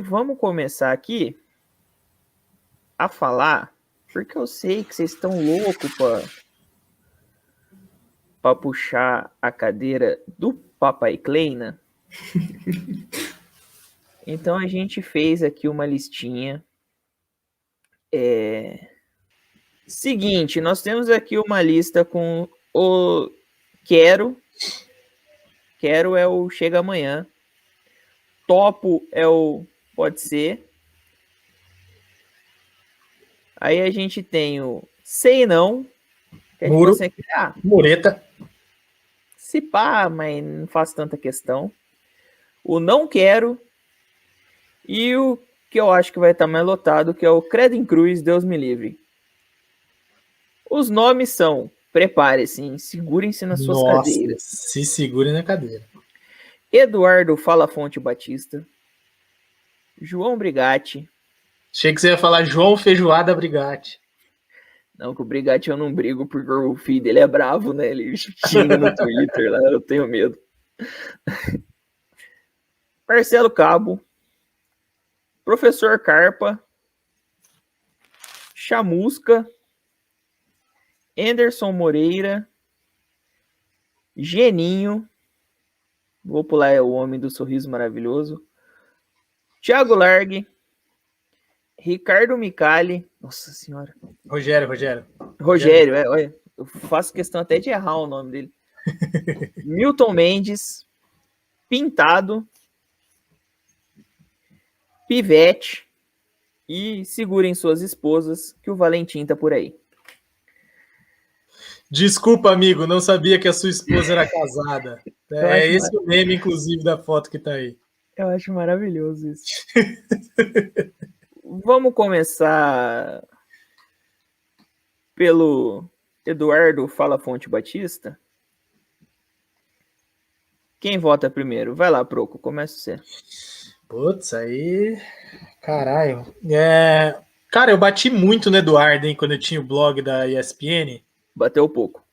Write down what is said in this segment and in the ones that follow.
Vamos começar aqui a falar, porque eu sei que vocês estão loucos para puxar a cadeira do Papai Kleina. Então a gente fez aqui uma listinha. Seguinte, nós temos aqui uma lista com o Quero é o Chega Amanhã. Topo é o Pode Ser. Aí a gente tem o Sei Não, que é Muro, tipo assim, mureta. Se pá, mas não faço tanta questão. O Não Quero e o que eu acho que vai estar mais lotado, que é o Credo em Cruz, Deus me livre. Os nomes são, prepare-se, segurem-se nas suas cadeiras. Se segure na cadeira. Eduardo Fala Fonte Batista, João Brigatti. Achei que você ia falar João Feijoada Brigatti. Não, que o Brigatti eu não brigo porque o filho dele é bravo, né? Ele xinga no Twitter lá, eu tenho medo. Marcelo Cabo, Professor Carpa, Chamusca, Anderson Moreira, Geninho, vou pular, é o homem do sorriso maravilhoso, Thiago Largue, Ricardo Micali, nossa senhora. Rogério. Olha, eu faço questão até de errar o nome dele. Milton Mendes, Pintado, Pivete e segurem suas esposas que o Valentim tá por aí. Desculpa, amigo, não sabia que a sua esposa era casada. É esse o meme, inclusive, da foto que tá aí. Eu acho maravilhoso isso. Vamos começar pelo Eduardo Fala Fonte Batista. Quem vota primeiro? Vai lá, Proco, começa você. Putz, aí... Caralho. Cara, eu bati muito no Eduardo, hein, quando eu tinha o blog da ESPN. Bateu pouco.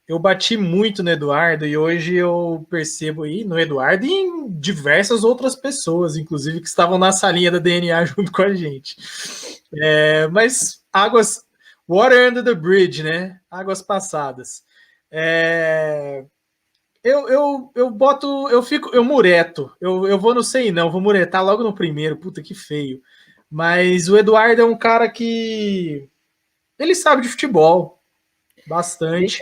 Eu bati muito no Eduardo e hoje eu percebo aí no Eduardo e em diversas outras pessoas, inclusive, que estavam na salinha da DNA junto com a gente. Mas águas... Water under the bridge, né? Águas passadas. Eu mureto. Eu vou no sei não, vou muretar logo no primeiro. Puta que feio. Mas o Eduardo é um cara que ele sabe de futebol bastante.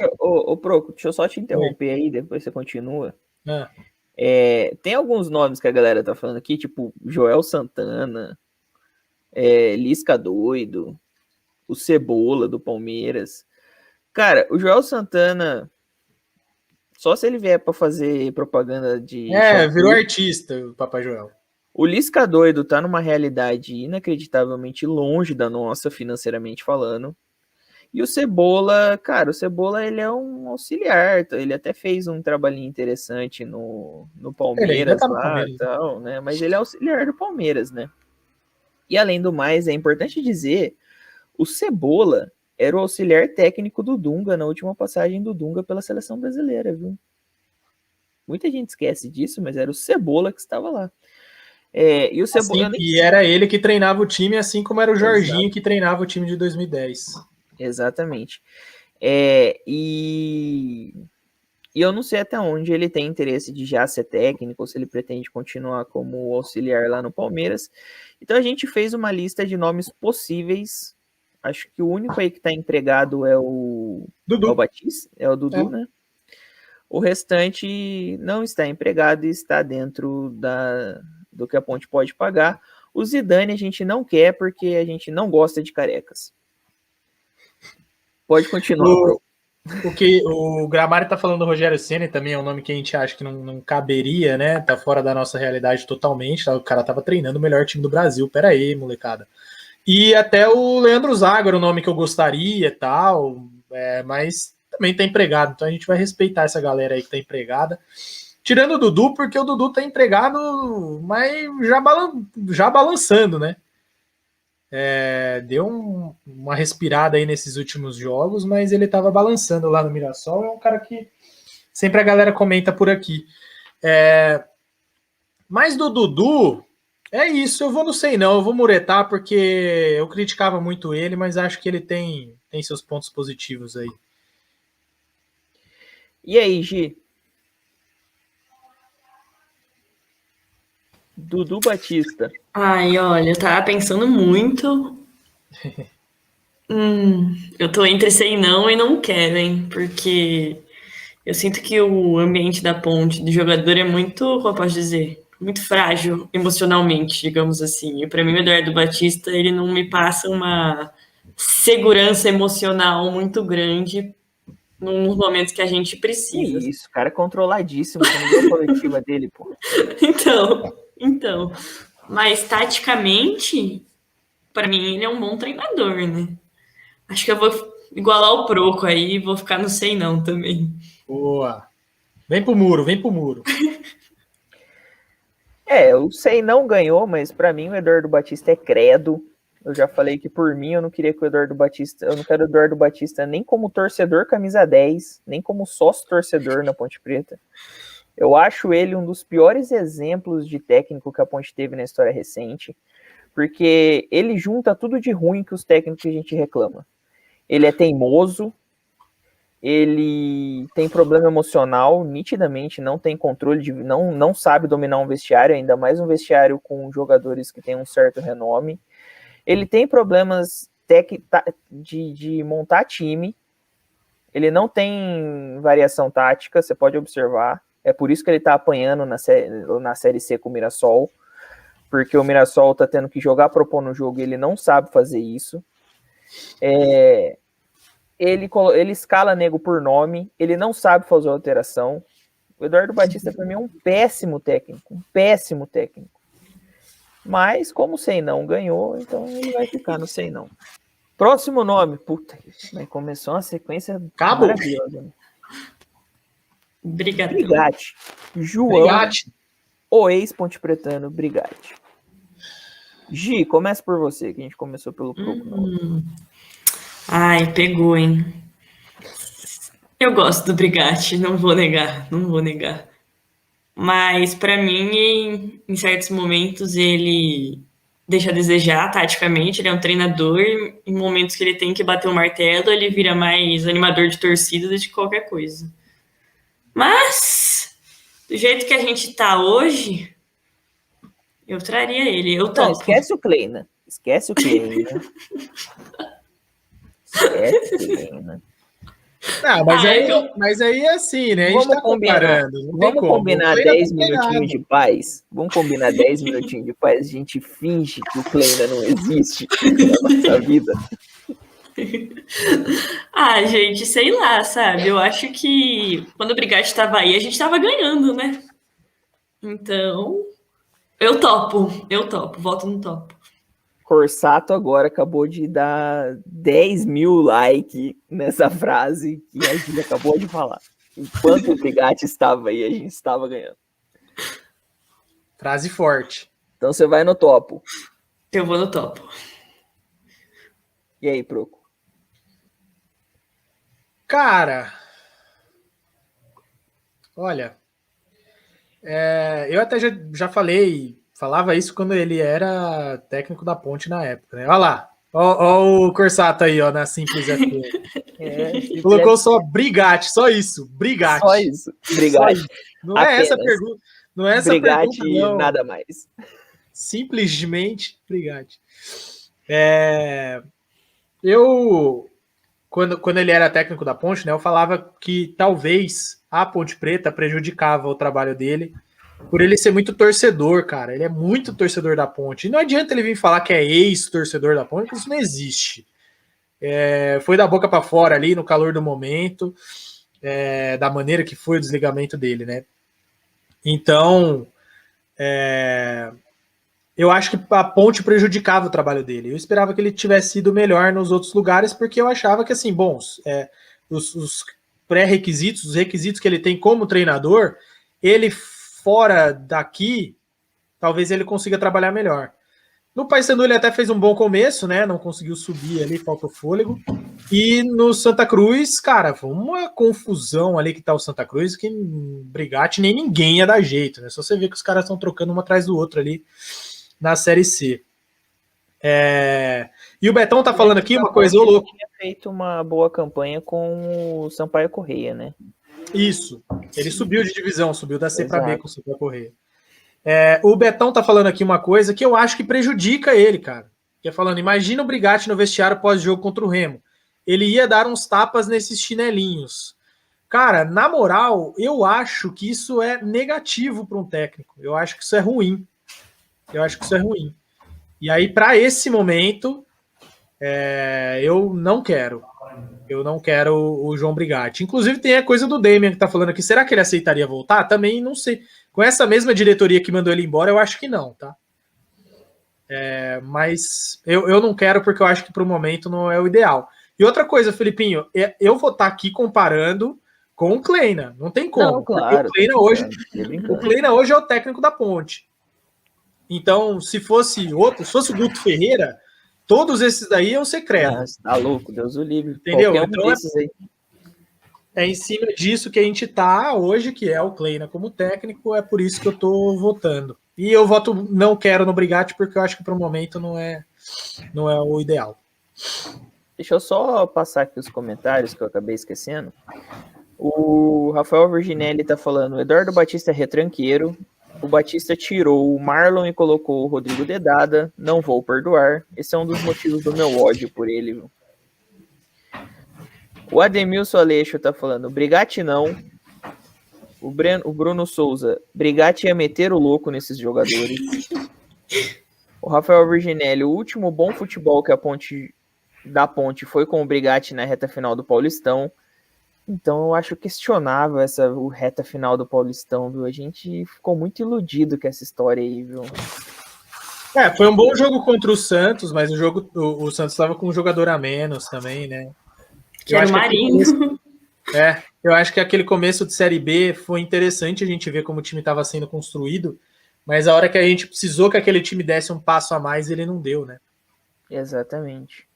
Proco, deixa eu só te interromper aí, depois você continua. Ah. Tem alguns nomes que a galera tá falando aqui, tipo Joel Santana, Lisca Doido, o Cebola do Palmeiras. Cara, o Joel Santana, só se ele vier para fazer propaganda de shampoo, virou artista, o Papai Joel. O Lisca Doido tá numa realidade inacreditavelmente longe da nossa, financeiramente falando. E o Cebola, cara, o Cebola ele é um auxiliar, ele até fez um trabalhinho interessante no Palmeiras tá no lá Palmeiras. E tal, né? Mas ele é auxiliar do Palmeiras, né? E além do mais, é importante dizer, o Cebola era o auxiliar técnico do Dunga na última passagem do Dunga pela seleção brasileira, viu? Muita gente esquece disso, mas era o Cebola que estava lá. E o Cebola, e era ele que treinava o time, assim como era o Jorginho que treinava o time de 2010. Exatamente. E eu não sei até onde ele tem interesse de já ser técnico, ou se ele pretende continuar como auxiliar lá no Palmeiras. Então a gente fez uma lista de nomes possíveis. Acho que o único aí que está empregado é o Dudu. É o Batista, é o Dudu, né? O restante não está empregado e está dentro do que a Ponte pode pagar. O Zidane a gente não quer porque a gente não gosta de carecas. Pode continuar, O Gramari tá falando do Rogério Ceni, também é um nome que a gente acha que não caberia, né? Tá fora da nossa realidade totalmente. Tá? O cara tava treinando o melhor time do Brasil. Pera aí, molecada. E até o Leandro Zago era o nome que eu gostaria e tal, mas também tá empregado. Então a gente vai respeitar essa galera aí que tá empregada. Tirando o Dudu, porque o Dudu tá empregado, mas já balançando, né? Deu uma respirada aí nesses últimos jogos, mas ele estava balançando lá no Mirassol. É um cara que sempre a galera comenta por aqui. Mas do Dudu, É isso, eu vou no sei não, eu vou muretar porque eu criticava muito ele, mas acho que ele tem seus pontos positivos aí. E aí, Gi? Dudu Batista. Ai, olha, eu tava pensando muito. Eu tô entre sei não e não quero, hein? Porque eu sinto que o ambiente da ponte do jogador é muito, como eu posso dizer, muito frágil emocionalmente, digamos assim. E pra mim, o Eduardo Batista, ele não me passa uma segurança emocional muito grande nos momentos que a gente Que precisa. isso, cara é controladíssimo. Você não viu a coletiva dele, pô. Então. Mas taticamente, pra mim, ele é um bom treinador, né? Acho que eu vou igualar o Proco aí e vou ficar no sei não também. Boa. Vem pro muro, vem pro muro. O Sei não ganhou, mas pra mim o Eduardo Batista é credo. Eu já falei que por mim eu não queria que o Eduardo Batista, eu não quero o Eduardo Batista nem como torcedor camisa 10, nem como sócio torcedor na Ponte Preta. Eu acho ele um dos piores exemplos de técnico que a Ponte teve na história recente, porque ele junta tudo de ruim que os técnicos que a gente reclama. Ele é teimoso, ele tem problema emocional, nitidamente não tem controle, não sabe dominar um vestiário, ainda mais um vestiário com jogadores que têm um certo renome. Ele tem problemas de montar time, ele não tem variação tática, você pode observar. É por isso que ele tá apanhando na Série C com o Mirassol, porque o Mirassol tá tendo que jogar propondo o jogo e ele não sabe fazer isso. Ele escala nego por nome, ele não sabe fazer alteração. O Eduardo Batista, para mim, é um péssimo técnico. Mas, como o Sei não ganhou, então ele vai ficar no Sei não. Próximo nome. Puta, começou uma sequência maravilhosa. Né? Brigatti. João, o ex-Ponte Pretano, Brigatti. Gi, começa por você, que a gente começou pelo Proco. Ai, pegou, hein? Eu gosto do Brigatti, não vou negar. Mas, pra mim, em certos momentos, ele deixa a desejar taticamente. Ele é um treinador. Em momentos que ele tem que bater o martelo, ele vira mais animador de torcida do que qualquer coisa. Mas, do jeito que a gente tá hoje, eu traria ele. Eu topo. Não, esquece o Kleina. Não, mas aí é assim, né? A gente tá comparando. Vamos combinar 10 minutinhos de paz. Vamos combinar 10 minutinhos de paz. A gente finge que o Kleina não existe na nossa vida. Gente, sei lá, sabe? Eu acho que quando o Brigatti estava aí, a gente estava ganhando, né? Então, eu topo, voto no topo. Corsato agora acabou de dar 10 mil likes nessa frase que a gente acabou de falar. Enquanto o Brigatti estava aí, a gente estava ganhando. Frase forte. Então você vai no topo. Eu vou no topo. E aí, Proco? Cara, olha, eu até falava isso quando ele era técnico da Ponte na época, né? Olha lá, ó o Corsato aí, ó, na Simples FM. Colocou só Brigatti, só isso, Brigatti. Só isso, Brigatti. Não é essa pergunta, não é essa Brigatti pergunta, não. Nada mais. Simplesmente Brigatti. Quando ele era técnico da Ponte, né, eu falava que talvez a Ponte Preta prejudicava o trabalho dele por ele ser muito torcedor, cara. Ele é muito torcedor da Ponte. E não adianta ele vir falar que é ex-torcedor da Ponte, porque isso não existe. Foi da boca para fora ali, no calor do momento, da maneira que foi o desligamento dele, né? Então, eu acho que a Ponte prejudicava o trabalho dele. Eu esperava que ele tivesse ido melhor nos outros lugares, porque eu achava que, assim, os pré-requisitos, os requisitos que ele tem como treinador, ele fora daqui, talvez ele consiga trabalhar melhor. No Paysandu ele até fez um bom começo, né? Não conseguiu subir ali, faltou fôlego. E no Santa Cruz, cara, foi uma confusão ali que tá o Santa Cruz, que Brigatti nem ninguém ia dar jeito, né? Só você vê que os caras estão trocando um atrás do outro ali. na Série C. E o Betão tá falando aqui uma coisa, ô louco. Ele tinha feito uma boa campanha com o Sampaio Corrêa, né? Isso. Ele subiu de divisão, subiu da C para B Exato. com o Sampaio Corrêa. O Betão tá falando aqui uma coisa que eu acho que prejudica ele, cara. Que é falando, imagina o Brigatti no vestiário pós-jogo contra o Remo. Ele ia dar uns tapas nesses chinelinhos. Cara, na moral, eu acho que isso é negativo para um técnico. Eu acho que isso é ruim. E aí, para esse momento, eu não quero. Eu não quero o João Brigatti. Inclusive, tem a coisa do Damian que tá falando aqui. Será que ele aceitaria voltar? Também não sei. Com essa mesma diretoria que mandou ele embora, eu acho que não, tá? Mas eu não quero porque eu acho que pro momento não é o ideal. E outra coisa, Felipinho, eu vou estar aqui comparando com o Kleina. Não tem como. Não, claro. O Kleina hoje é o técnico da Ponte. Então, se fosse o Guto Ferreira, todos esses daí iam ser créditos. Tá louco, Deus o livre. Entendeu? Então é em cima disso que a gente tá hoje, que é o Kleina como técnico, é por isso que eu tô votando. E eu voto não quero no Brigatti, porque eu acho que para o momento não é o ideal. Deixa eu só passar aqui os comentários que eu acabei esquecendo. O Rafael Virginelli tá falando, Eduardo Batista é retranqueiro, o Batista tirou o Marlon e colocou o Rodrigo Dedada, não vou perdoar, esse é um dos motivos do meu ódio por ele. Viu? O Ademilson Aleixo tá falando, Brigatti não. O Bruno Souza, Brigatti ia meter o louco nesses jogadores. O Rafael Virginelli, o último bom futebol que a Ponte foi com o Brigatti na reta final do Paulistão. Então eu acho questionável essa reta final do Paulistão, viu? A gente ficou muito iludido com essa história aí, viu? Foi um bom jogo contra o Santos, mas o Santos estava com um jogador a menos também, né? Que era o Marinho. Eu acho que aquele começo de Série B foi interessante a gente ver como o time estava sendo construído, mas a hora que a gente precisou que aquele time desse um passo a mais, ele não deu, né? Exatamente.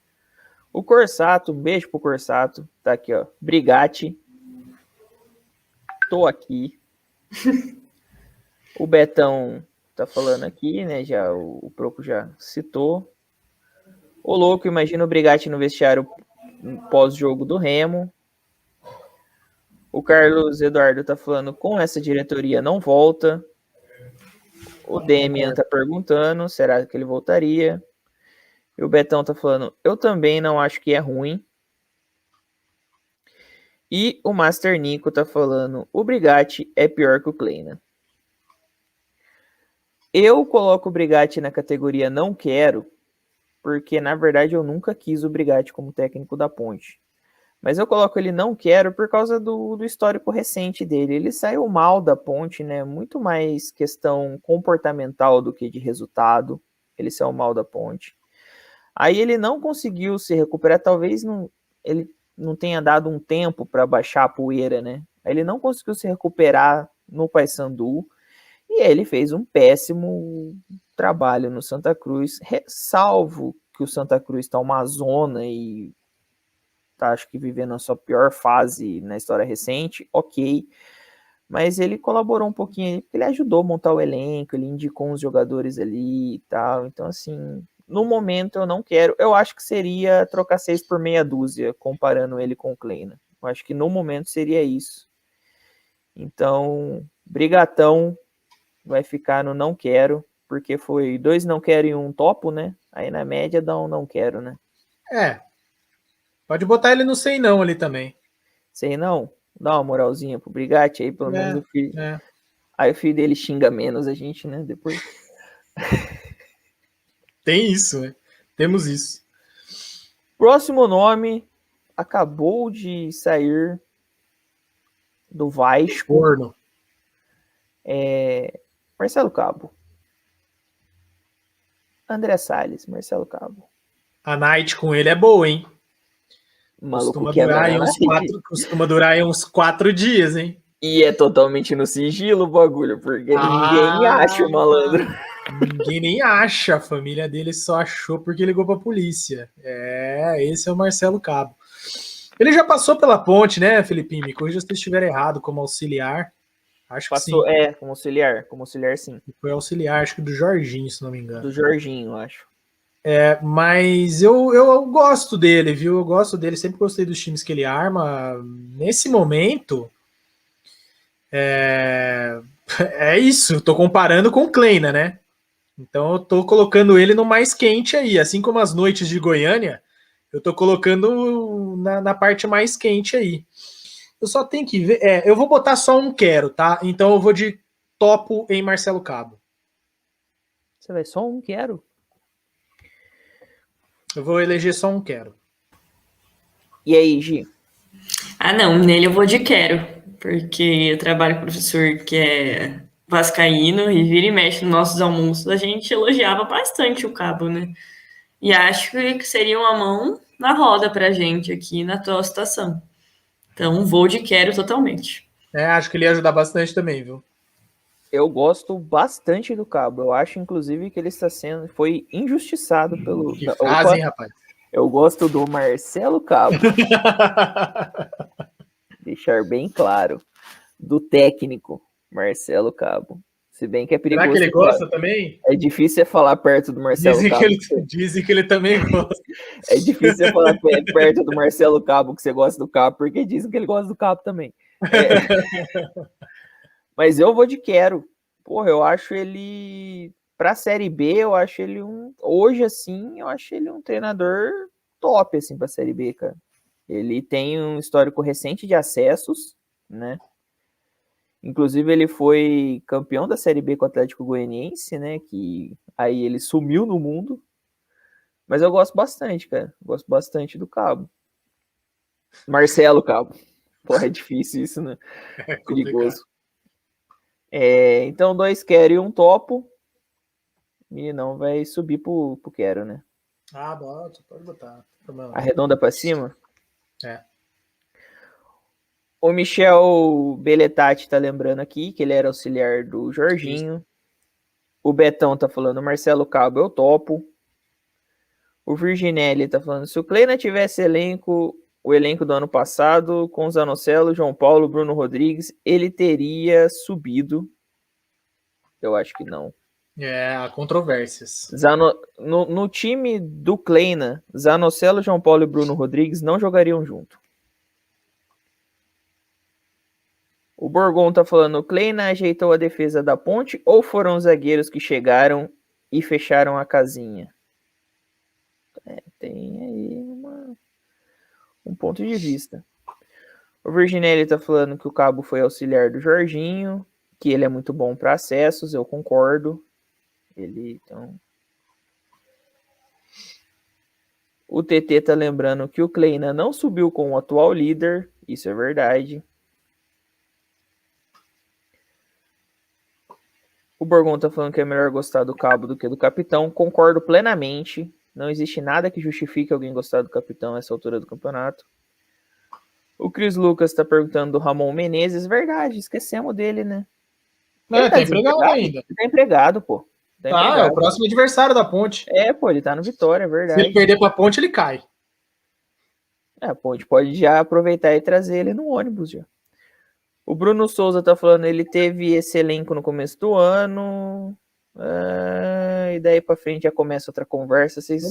O Corsato, um beijo pro Corsato, tá aqui, ó. Brigatti. Tô aqui. O Betão tá falando aqui, né? Já o Proco já citou. O louco, imagina o Brigatti no vestiário pós-jogo do Remo. O Carlos Eduardo tá falando, com essa diretoria não volta. O Demian tá perguntando, será que ele voltaria? E o Betão tá falando, eu também não acho que é ruim. E o Master Nico tá falando, o Brigatti é pior que o Kleina. Eu coloco o Brigatti na categoria não quero, porque na verdade eu nunca quis o Brigatti como técnico da Ponte. Mas eu coloco ele não quero por causa do histórico recente dele. Ele saiu mal da Ponte, né? Muito mais questão comportamental do que de resultado. Ele saiu mal da Ponte. Aí ele não conseguiu se recuperar, talvez ele não tenha dado um tempo para baixar a poeira, né? Aí ele não conseguiu se recuperar no Paysandu e ele fez um péssimo trabalho no Santa Cruz, salvo que o Santa Cruz está uma zona e tá, acho que vivendo a sua pior fase na história recente, ok, mas ele colaborou um pouquinho, ele ajudou a montar o elenco, ele indicou uns jogadores ali e tal, então assim... No momento eu não quero, eu acho que seria trocar 6 por meia dúzia, comparando ele com o Kleina. Eu acho que no momento seria isso. Então, Brigatão vai ficar no não quero, porque foi 2 não quero e 1 topo, né? Aí na média dá um não quero, né? Pode botar ele no sei não ali também. Sei não? Dá uma moralzinha pro Brigatti aí, pelo menos o filho. Aí o filho dele xinga menos a gente, né? Depois... Tem isso, né? Temos isso. Próximo nome acabou de sair do Vasco. Forno. Marcelo Cabo. André Salles, Marcelo Cabo. A night com ele é boa, hein? Maluco Costuma durar aí uns 4 dias, hein? E é totalmente no sigilo o bagulho, porque ninguém acha o malandro. Ninguém nem acha, a família dele só achou porque ligou pra polícia. Esse é o Marcelo Cabo. Ele já passou pela Ponte, né, Felipinho? Me corrija se eu estiver errado, como auxiliar. Acho Passou, que sim. como auxiliar sim. Foi auxiliar, acho que do Jorginho, se não me engano. Do Jorginho, eu acho. Mas eu gosto dele, viu? Eu gosto dele, sempre gostei dos times que ele arma. Nesse momento, é isso. Eu tô comparando com o Kleina, né? Então eu tô colocando ele no mais quente aí. Assim como as noites de Goiânia, eu tô colocando na parte mais quente aí. Eu só tenho que ver. Eu vou botar só um quero, tá? Então eu vou de topo em Marcelo Cabo. Você vai só um quero? Eu vou eleger só um quero. E aí, Gi? Ah, não, nele eu vou de quero, porque eu trabalho com professor que é vascaíno e vira e mexe nos nossos almoços, a gente elogiava bastante o Cabo, né? E acho que seria uma mão na roda pra gente aqui na atual situação. Então, vou de quero totalmente. Acho que ele ia ajudar bastante também, viu? Eu gosto bastante do Cabo. Eu acho, inclusive, que ele foi injustiçado pelo. Que frase, hein, rapaz? Eu gosto do Marcelo Cabo. Deixar bem claro. Do técnico Marcelo Cabo. Se bem que é perigoso. Será que ele gosta também? É difícil você falar perto do Marcelo Cabo. Dizem que ele também gosta. É difícil você falar perto do Marcelo Cabo que você gosta do Cabo, porque dizem que ele gosta do Cabo também. Mas eu vou de quero. Porra, eu acho ele. Pra Série B, eu acho ele hoje, assim, eu acho ele um treinador top, assim, pra Série B, cara. Ele tem um histórico recente de acessos, né? Inclusive, ele foi campeão da Série B com o Atlético Goianiense, né? Que aí ele sumiu no mundo. Mas eu gosto bastante, cara. Gosto bastante do Cabo. Marcelo Cabo. Porra, é difícil isso, né? É perigoso. Então, 2 quero e um topo. E não vai subir pro quero, né? Bota, pode botar. Arredonda pra cima? É. O Michel Beletati tá lembrando aqui que ele era auxiliar do Jorginho. Isso. O Betão tá falando Marcelo Cabo, eu topo. O Virginelli tá falando, se o Kleina tivesse o elenco do ano passado, com Zanocelo, João Paulo, Bruno Rodrigues, ele teria subido. Eu acho que não. Há controvérsias. No time do Kleina, Zanocelo, João Paulo e Bruno Rodrigues não jogariam junto. O Borgon tá falando, o Kleina ajeitou a defesa da Ponte ou foram os zagueiros que chegaram e fecharam a casinha? Tem aí um ponto de vista. O Virginelli tá falando que o Cabo foi auxiliar do Jorginho, que ele é muito bom para acessos, eu concordo. O TT tá lembrando que o Kleina não subiu com o atual líder, isso é verdade. O Borgon tá falando que é melhor gostar do Cabo do que do capitão, concordo plenamente. Não existe nada que justifique alguém gostar do capitão nessa altura do campeonato. O Cris Lucas tá perguntando do Ramon Menezes. Verdade, esquecemos dele, né? Ele tá empregado ainda. Ele tá empregado, pô. É o próximo adversário da Ponte. Pô, ele tá no Vitória, é verdade. Se ele perder pra Ponte, ele cai. A Ponte pode já aproveitar e trazer ele no ônibus já. O Bruno Souza tá falando, ele teve esse elenco no começo do ano... e daí pra frente já começa outra conversa. Vocês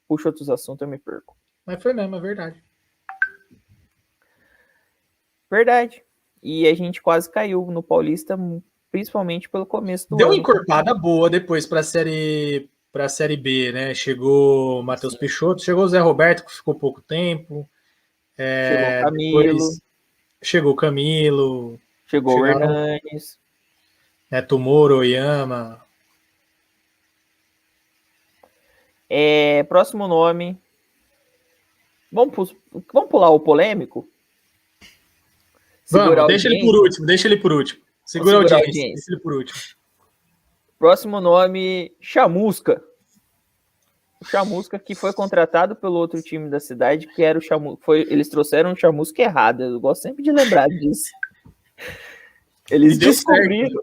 puxam outros assuntos, eu me perco. Mas foi mesmo, é verdade. Verdade. E a gente quase caiu no Paulista, principalmente pelo começo do ano. Deu uma encorpada boa depois pra Série B, né? Chegou o Matheus Peixoto, chegou o Zé Roberto, que ficou pouco tempo. Chegou o Camilo. Depois chegou o Camilo. Chegou o Hernanes. Tomoro, Oyama. Próximo nome. Vamos pular o polêmico? Deixa ele por último. Segura a audiência. Deixa ele por último. Próximo nome, Chamusca. O Chamusca que foi contratado pelo outro time da cidade, que era o Chamusca. Eles trouxeram o Chamusca errado. Eu gosto sempre de lembrar disso. Eles descobriram.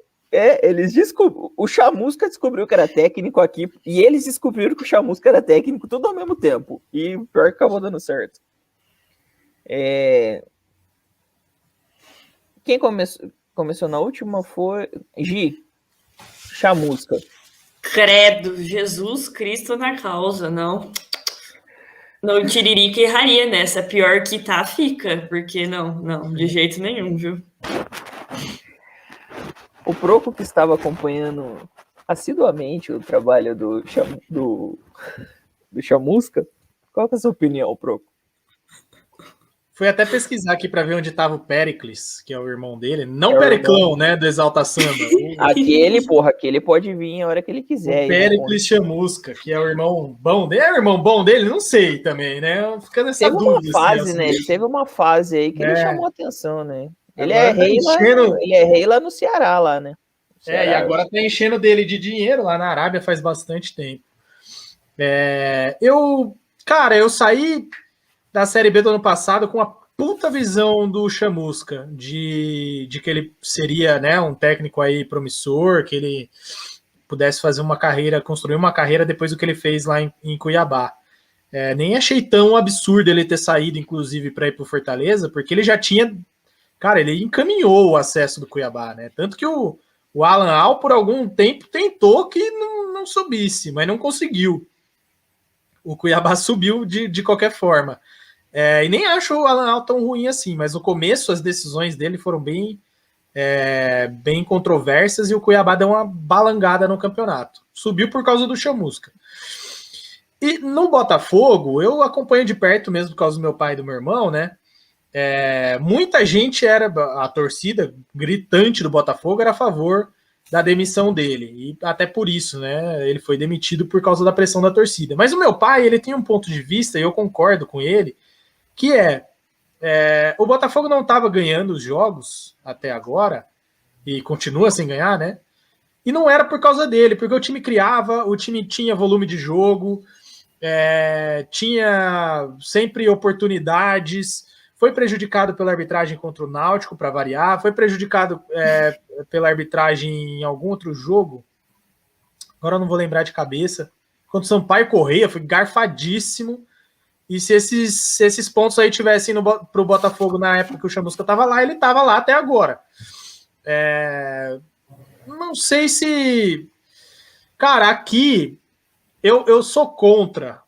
O Chamusca descobriu que era técnico aqui, e eles descobriram que o Chamusca era técnico tudo ao mesmo tempo. E pior que acabou dando certo. Quem Começou na última, foi... Gi, Chamusca. Credo, Jesus Cristo na causa, não. Não, Tiririca erraria nessa. Pior que tá, fica. Porque não, de jeito nenhum, viu? O Proco, que estava acompanhando assiduamente o trabalho do Chamusca, qual que é a sua opinião, Proco? Fui até pesquisar aqui para ver onde estava o Pericles, que é o irmão dele. Não É o Periclão, irmão. né? Do Exalta Samba. Aquele pode vir a hora que ele quiser. O Pericles Chamusca, que é o irmão bom dele. É o irmão bom dele? Não sei também, né? Fica nessa Teve dúvida. uma fase, assim, né? Ele teve uma fase aí que ele É. chamou atenção, né? Ele Agora é, tá rei enchendo- lá, ele é rei lá no Ceará, lá, né? E Ceará. agora tá enchendo dele de dinheiro lá na Arábia faz bastante tempo. Eu saí da Série B do ano passado com uma puta visão do Chamusca, de que ele seria, né, um técnico aí promissor, que ele pudesse fazer uma carreira, construir uma carreira depois do que ele fez lá em Cuiabá. Nem achei tão absurdo ele ter saído, inclusive, para ir para o Fortaleza, porque ele já tinha... Cara, ele encaminhou o acesso do Cuiabá, né? Tanto que o Alan Al, por algum tempo, tentou que não subisse, mas não conseguiu. O Cuiabá subiu de qualquer forma. E nem acho o Alan Al tão ruim assim, mas no começo as decisões dele foram bem controversas e o Cuiabá deu uma balangada no campeonato. Subiu por causa do Chamusca. E no Botafogo, eu acompanho de perto mesmo por causa do meu pai e do meu irmão, né? Muita gente a torcida gritante do Botafogo era a favor da demissão dele, e até por isso, né, ele foi demitido por causa da pressão da torcida. Mas o meu pai, ele tem um ponto de vista, e eu concordo com ele, que o Botafogo não estava ganhando os jogos até agora, e continua sem ganhar, né, e não era por causa dele, porque o time criava, o time tinha volume de jogo, tinha sempre oportunidades, foi prejudicado pela arbitragem contra o Náutico, para variar, foi prejudicado pela arbitragem em algum outro jogo, agora eu não vou lembrar de cabeça, contra o Sampaio Correia, foi garfadíssimo, e se esses pontos aí tivessem para o Botafogo na época que o Chamusca estava lá, ele estava lá até agora. Não sei se... Cara, aqui eu sou contra,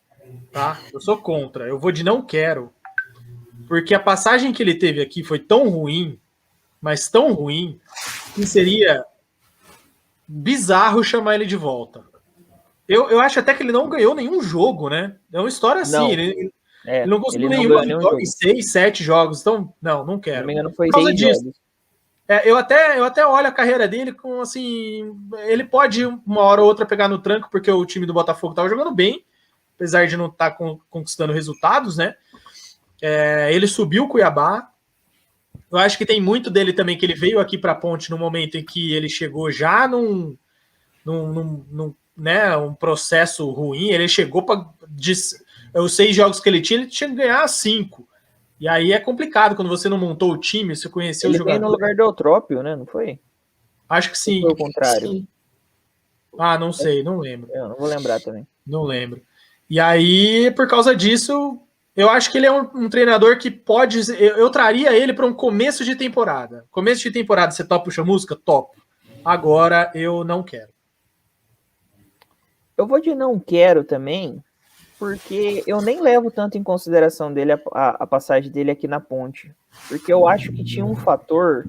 tá? Eu sou contra, eu vou de não quero, porque a passagem que ele teve aqui foi tão ruim, mas tão ruim, que seria bizarro chamar ele de volta. Eu acho até que ele não ganhou nenhum jogo, né? É uma história assim, Não. ele não conseguiu ele não nenhuma ganhou vitória em 6, 7 jogos, então não Se quero. não me engano, foi Por causa 10 disso. jogos. Eu até olho a carreira dele com, assim, ele pode uma hora ou outra pegar no tranco, porque o time do Botafogo estava jogando bem, apesar de não estar conquistando resultados, né? Ele subiu o Cuiabá. Eu acho que tem muito dele também, que ele veio aqui para a Ponte no momento em que ele chegou já num um processo ruim. Ele chegou para os 6 jogos que ele tinha que ganhar 5. E aí é complicado quando você não montou o time, você conheceu o jogador. Ele veio no lugar do Eutrópio, né? Não foi? Acho que sim. Ou foi o contrário? Sim. Não sei, não lembro. Eu não vou lembrar também. Não lembro. E aí, por causa disso, eu acho que ele é um treinador que pode... Eu traria ele para um começo de temporada. Começo de temporada, você topa o Chamusca? Topo. Agora, eu não quero. Eu vou de não quero também, porque eu nem levo tanto em consideração dele a passagem dele aqui na Ponte. Porque eu acho que tinha um fator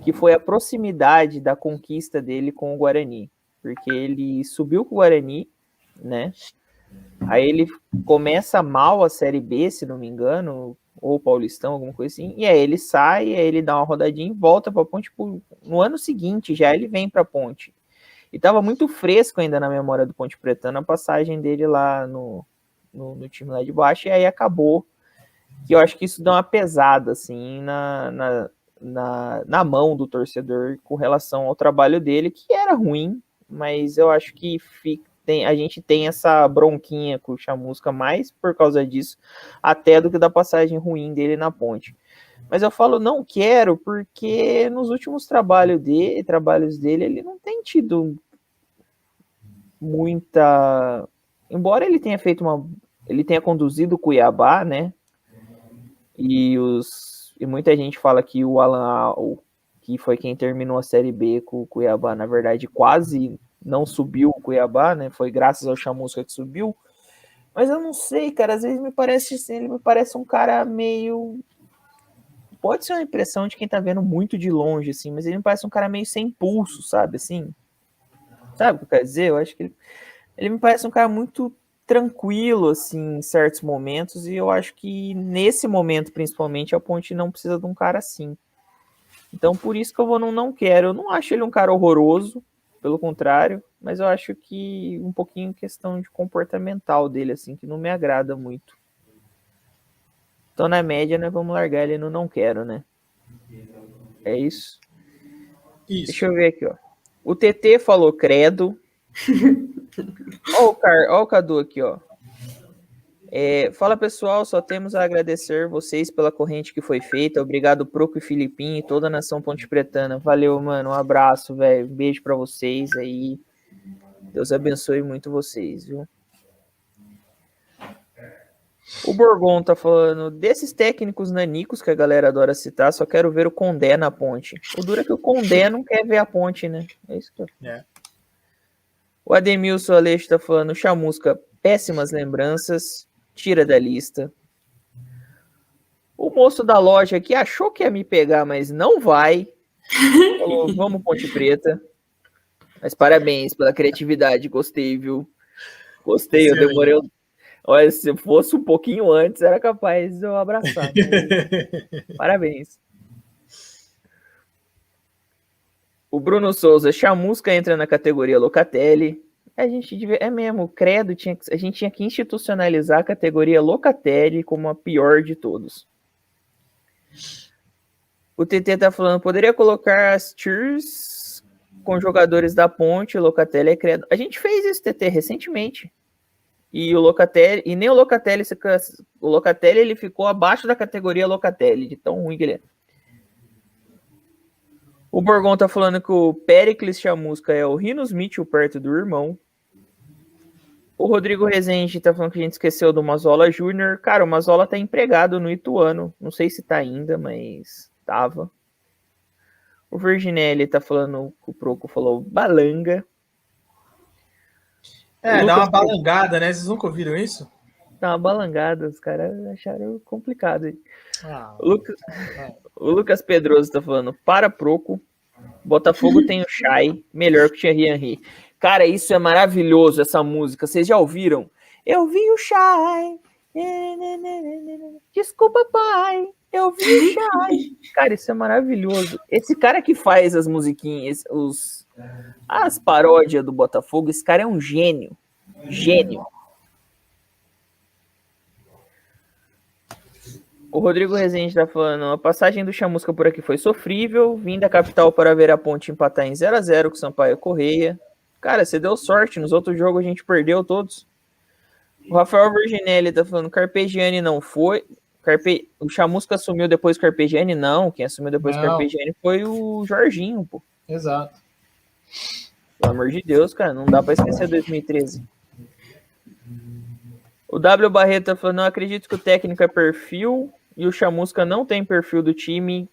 que foi a proximidade da conquista dele com o Guarani. Porque ele subiu com o Guarani, né? Aí ele começa mal a Série B, se não me engano, ou Paulistão, alguma coisa assim. E aí ele sai, aí ele dá uma rodadinha e volta para a Ponte. No ano seguinte, já ele vem para a Ponte. E tava muito fresco ainda na memória do Ponte Pretano a passagem dele lá no time lá de baixo. E aí acabou. Que eu acho que isso dá uma pesada, assim, na mão do torcedor com relação ao trabalho dele, que era ruim, mas eu acho que a gente tem essa bronquinha com o Chamusca mais por causa disso, até do que da passagem ruim dele na Ponte. Mas eu falo não quero, porque nos últimos trabalhos dele, ele não tem tido muita... Embora ele tenha ele tenha conduzido o Cuiabá, né? E muita gente fala que o Alan Al, que foi quem terminou a Série B com o Cuiabá, na verdade, quase não subiu o Cuiabá, né? Foi graças ao Chamusca que subiu. Mas eu não sei, cara, às vezes me parece assim, ele me parece um cara meio... Pode ser uma impressão de quem tá vendo muito de longe, assim, mas ele me parece um cara meio sem pulso, sabe, assim? Sabe o que eu quero dizer? Eu acho que ele me parece um cara muito tranquilo, assim, em certos momentos, e eu acho que nesse momento, principalmente, a Ponte não precisa de um cara assim. Então, por isso que eu vou no não quero. Eu não acho ele um cara horroroso, pelo contrário, mas eu acho que um pouquinho questão de comportamental dele, assim, que não me agrada muito. Então, na média, né, vamos largar ele no não quero, né? É isso. Deixa eu ver aqui, ó. O TT falou credo. Ó o Cadu aqui, ó. Fala, pessoal, só temos a agradecer vocês pela corrente que foi feita. Obrigado, Proco e Filipinho e toda a nação Ponte Pretana. Valeu, mano. Um abraço, velho. Um beijo pra vocês aí. Deus abençoe muito vocês, viu? O Borgon tá falando, desses técnicos nanicos que a galera adora citar, só quero ver o Condé na Ponte. O duro é que o Condé não quer ver a Ponte, né? É isso que eu... O Ademilson Aleixo tá falando, Chamusca, péssimas lembranças, tira da lista. O moço da loja aqui achou que ia me pegar, mas não vai. Falou, vamos Ponte Preta. Mas parabéns pela criatividade, gostei, viu? Gostei, eu demorei... Olha, se fosse um pouquinho antes, era capaz de eu abraçar. Parabéns. O Bruno Souza, Chamusca entra na categoria Locatelli. A gente devia, é mesmo, credo, a gente tinha que institucionalizar a categoria Locatelli como a pior de todos. O TT tá falando, poderia colocar as tiers com jogadores da Ponte, Locatelli é credo. A gente fez isso, TT, recentemente. E o Locatelli, e nem o Locatelli, o Locatelli ele ficou abaixo da categoria Locatelli, de tão ruim que ele é. O Borgon tá falando que o Péricles Chamusca é o Rinos Mitchell perto do irmão. O Rodrigo Rezende tá falando que a gente esqueceu do Mazola Júnior. Cara, o Mazola tá empregado no Ituano. Não sei se tá ainda, mas tava. O Virginelli tá falando, o Proco falou balanga. Dá uma balangada, né? Vocês nunca ouviram isso? Dá uma balangada, os caras acharam complicado. O Lucas Pedroso tá falando, para Proco, Botafogo tem o Chay, melhor que o Thierry Henry. Cara, isso é maravilhoso, essa música, vocês já ouviram? Eu vi o Chay, desculpa pai, eu vi o Chay. Cara, isso é maravilhoso. Esse cara que faz as musiquinhas, as paródias do Botafogo, esse cara é um gênio. Gênio. O Rodrigo Rezende tá falando, a passagem do Chamusca por aqui foi sofrível, vim da capital para ver a Ponte empatar em 0-0 com o Sampaio Correia. Cara, você deu sorte, nos outros jogos a gente perdeu todos. O Rafael Virginelli tá falando, Carpegiani não foi... O Chamusca assumiu depois do Carpegiani? Não, quem assumiu depois do Carpegiani foi o Jorginho, pô. Exato. Pelo amor de Deus, cara, não dá pra esquecer 2013. O W Barreto tá falando, não acredito que o técnico é perfil e o Chamusca não tem perfil do time,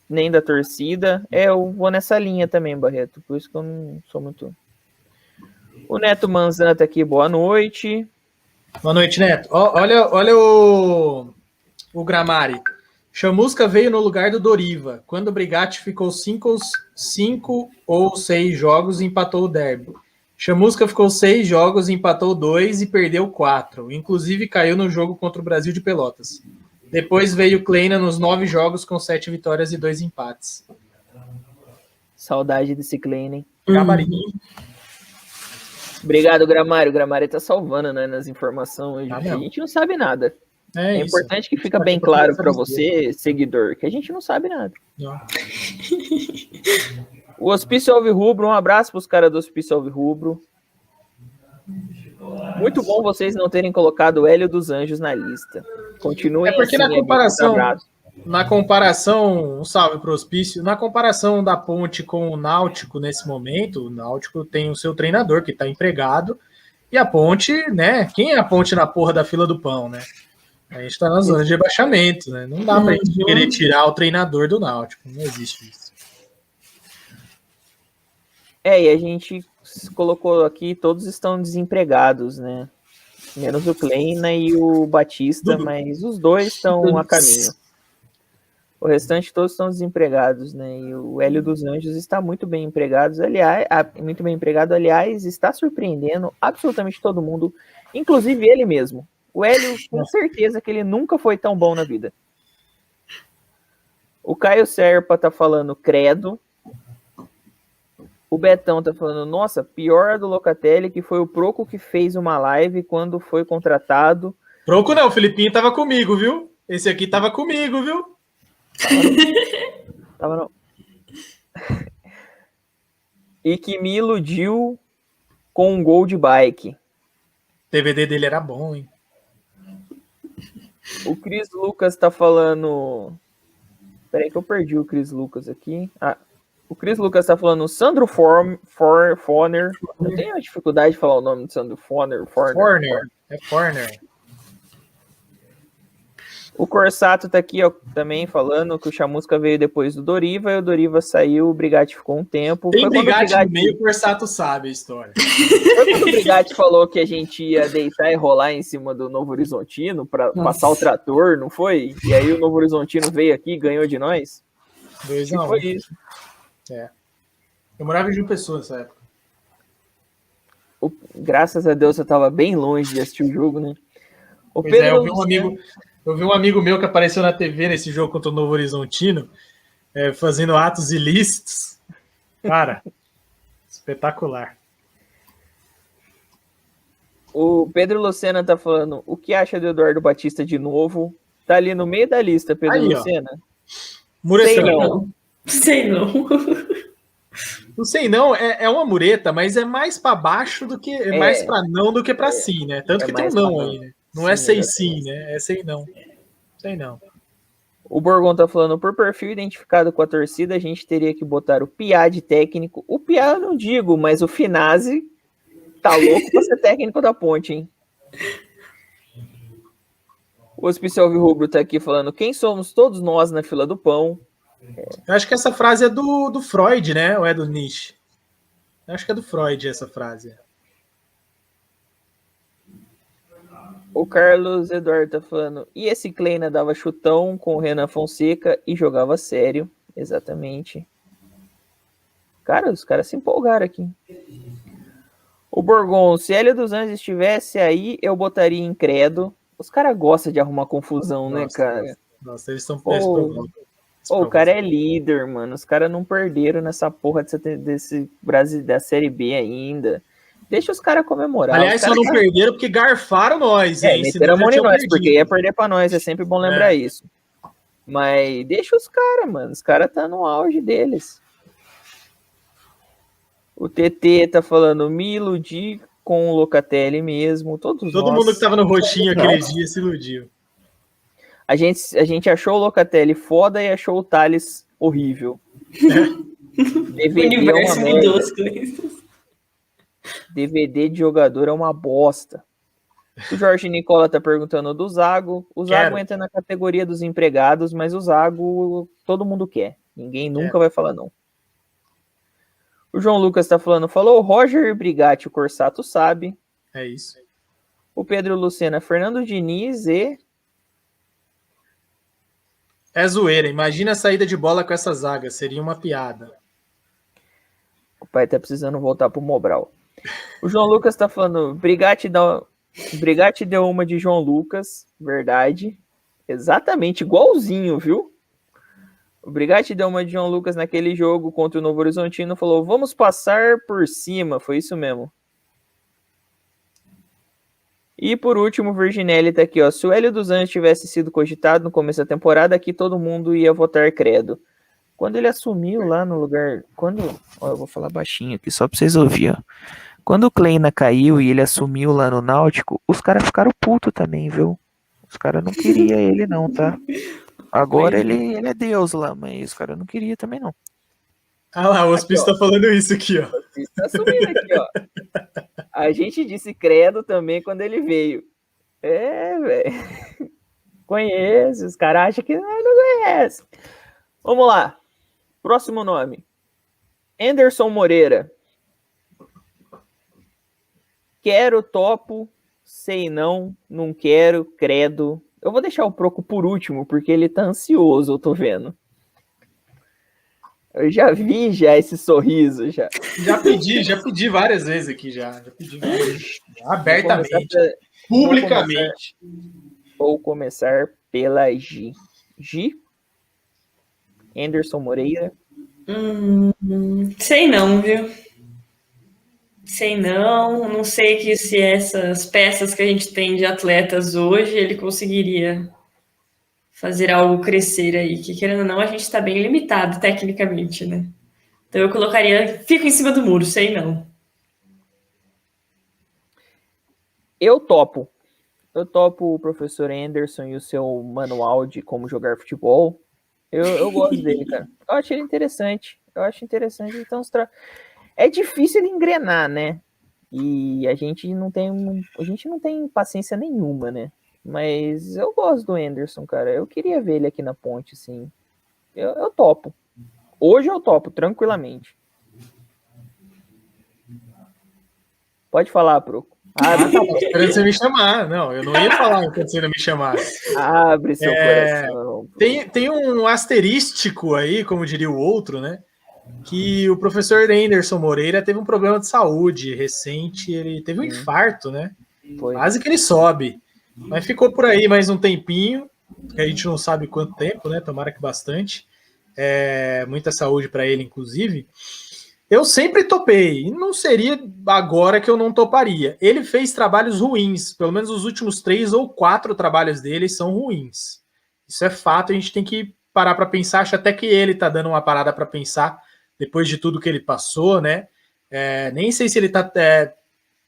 nem da torcida. Eu vou nessa linha também, Barreto, por isso que eu não sou muito... O Neto Manzana tá aqui, boa noite. Boa noite, Neto. Olha o Gramari. Chamusca veio no lugar do Doriva. Quando o Brigatti ficou 5 ou 6 jogos e empatou o derby. Chamusca ficou 6 jogos, empatou 2 e perdeu 4. Inclusive caiu no jogo contra o Brasil de Pelotas. Depois veio Kleina nos 9 jogos com 7 vitórias e 2 empates. Saudade desse Kleina, hein? Gramari. Obrigado, Gramário. O Gramário tá salvando, né, nas informações. A gente não sabe nada. É importante que fica bem claro para você, seguidor, que a gente não sabe nada. Não. O Hospício Alvirrubro, um abraço para os caras do Hospício Alvirrubro. Muito bom vocês não terem colocado o Hélio dos Anjos na lista. Continuem porque assim, na comparação, um salve para o Hospício, na comparação da Ponte com o Náutico nesse momento, o Náutico tem o seu treinador que está empregado, e a Ponte, né? Quem é a Ponte na porra da fila do pão, né? A gente tá na zona de rebaixamento, né? Não dá pra gente querer tirar o treinador do Náutico. Não existe isso. E a gente colocou aqui, todos estão desempregados, né? Menos o Kleina e o Batista, Dudu. mas os dois estão a caminho. O restante todos estão desempregados, né? E o Hélio dos Anjos está muito bem empregado, aliás, está surpreendendo absolutamente todo mundo, inclusive ele mesmo. O Hélio, com certeza que ele nunca foi tão bom na vida. O Caio Serpa tá falando credo. O Betão tá falando, nossa, pior do Locatelli, que foi o Proco que fez uma live quando foi contratado. Proco não, o Felipinho tava comigo, viu? Esse aqui tava comigo, viu? Tava não. E que me iludiu com um gol de bike. O DVD dele era bom, hein? O Cris Lucas tá falando... Peraí que eu perdi o Cris Lucas aqui. O Cris Lucas tá falando Sandro Forner. Eu tenho dificuldade de falar o nome de Sandro Forner. É Forner. O Corsato tá aqui ó, também falando que o Chamusca veio depois do Doriva e o Doriva saiu, o Brigatti ficou um tempo. Tem Brigatti no meio, o Corsato sabe a história. Foi quando o Brigatti falou que a gente ia deitar e rolar em cima do Novo Horizontino para passar o trator, não foi? E aí o Novo Horizontino veio aqui e ganhou de nós? 2-1. Foi isso. É. Eu morava em João Pessoa nessa época. Graças a Deus eu tava bem longe de assistir o jogo, né? O Pois Pedro é, eu vi um amigo meu que apareceu na TV nesse jogo contra o Novo Horizontino, fazendo atos ilícitos. Cara, espetacular. O Pedro Lucena tá falando, o que acha do Eduardo Batista de novo? Tá ali no meio da lista, Pedro Aí, Lucena. Muretão. Sei não. Não sei não, é uma mureta, mas é mais para baixo do que mais para não do que para sim, né? Tanto que tem um não aí, né? Não sim, é sei sim, né? É sei não. Sei não. O Borgon tá falando, por perfil identificado com a torcida, a gente teria que botar o Piá de técnico. O Piá eu não digo, mas o Finazzi tá louco pra ser técnico da Ponte, hein? O Hospicial Rubro tá aqui falando, quem somos todos nós na fila do pão? Eu acho que essa frase é do Freud, né? Ou é do Nietzsche? Eu acho que é do Freud essa frase. O Carlos Eduardo tá falando, e esse Kleina dava chutão com o Renan Fonseca e jogava sério. Exatamente. Cara, os caras se empolgaram aqui. O Borgon, se Hélio dos Anjos estivesse aí, eu botaria em credo. Os caras gostam de arrumar confusão, né, cara? Nossa, eles estão... O cara é líder, mano. Os caras não perderam nessa porra desse Brasil, da Série B ainda. Deixa os caras comemorar. Aliás, só não perderam porque garfaram nós, hein? Meteram a mão em nós, porque ia perder pra nós. É sempre bom lembrar isso. Mas deixa os caras, mano. Os caras tá no auge deles. O TT tá falando, me iludi com o Locatelli mesmo. Todo mundo que tava no roxinho aqueles dias se iludiu. A gente achou o Locatelli foda e achou o Thales horrível. DVD é uma merda. DVD de jogador é uma bosta. O Jorge Nicola tá perguntando do Zago. O Zago entra na categoria dos empregados, mas o Zago todo mundo quer. Ninguém nunca vai falar não. O João Lucas tá falando, falou Roger Brigatti, o Corsato sabe. É isso. O Pedro Lucena, Fernando Diniz e... É zoeira, imagina a saída de bola com essa zaga, seria uma piada. O pai tá precisando voltar pro Mobral. O João Lucas tá falando, Brigatti deu uma de João Lucas, verdade. Exatamente, igualzinho, viu? O Brigatti deu uma de João Lucas naquele jogo contra o Novo Horizontino, falou, vamos passar por cima, foi isso mesmo. E por último, o Virginelli tá aqui, ó. Se o Hélio dos Anjos tivesse sido cogitado no começo da temporada, aqui todo mundo ia votar credo. Quando ele assumiu lá no lugar... Ó, eu vou falar baixinho aqui, só pra vocês ouvirem, ó. Quando o Kleina caiu e ele assumiu lá no Náutico, os caras ficaram putos também, viu? Os caras não queriam ele não, tá? Agora ele é Deus lá, mas os caras não queriam também não. Ah lá, o Hospício tá falando isso aqui, ó. O Hospício tá assumindo aqui, ó. A gente disse credo também quando ele veio. Velho. Conhece, os caras acham que não conhece. Vamos lá. Próximo nome. Anderson Moreira. Quero, topo, sei não quero, credo. Eu vou deixar o Proco por último, porque ele tá ansioso, eu tô vendo. Eu já vi esse sorriso, já. Já pedi várias vezes aqui, já pedi várias, abertamente, publicamente. Vou começar pela G. G? Anderson Moreira. Sei não, viu? Sei não sei que se essas peças que a gente tem de atletas hoje, ele conseguiria fazer algo crescer aí, que querendo ou não, a gente está bem limitado tecnicamente, né? Então eu colocaria, fico em cima do muro, sei não. Eu topo o professor Anderson e o seu manual de como jogar futebol. Eu gosto dele, cara. Eu acho ele interessante. Então, é difícil ele engrenar, né? E a gente não tem paciência nenhuma, né? Mas eu gosto do Anderson, cara. Eu queria ver ele aqui na Ponte, assim. Eu topo. Hoje eu topo, tranquilamente. Tem falar, Proco. Esperando você me chamar. Não, eu não ia falar enquanto você não me chamasse. Abre seu coração. Tem um asterístico aí, como diria o outro, né? Que o professor Anderson Moreira teve um problema de saúde recente. Ele teve um infarto, né? Quase que ele sobe. Mas ficou por aí mais um tempinho, que a gente não sabe quanto tempo, né? Tomara que bastante. Muita saúde para ele, inclusive. Eu sempre topei, e não seria agora que eu não toparia. Ele fez trabalhos ruins, pelo menos os últimos 3 ou 4 trabalhos dele são ruins. Isso é fato, a gente tem que parar para pensar. Acho até que ele está dando uma parada para pensar, depois de tudo que ele passou, né? Nem sei se ele está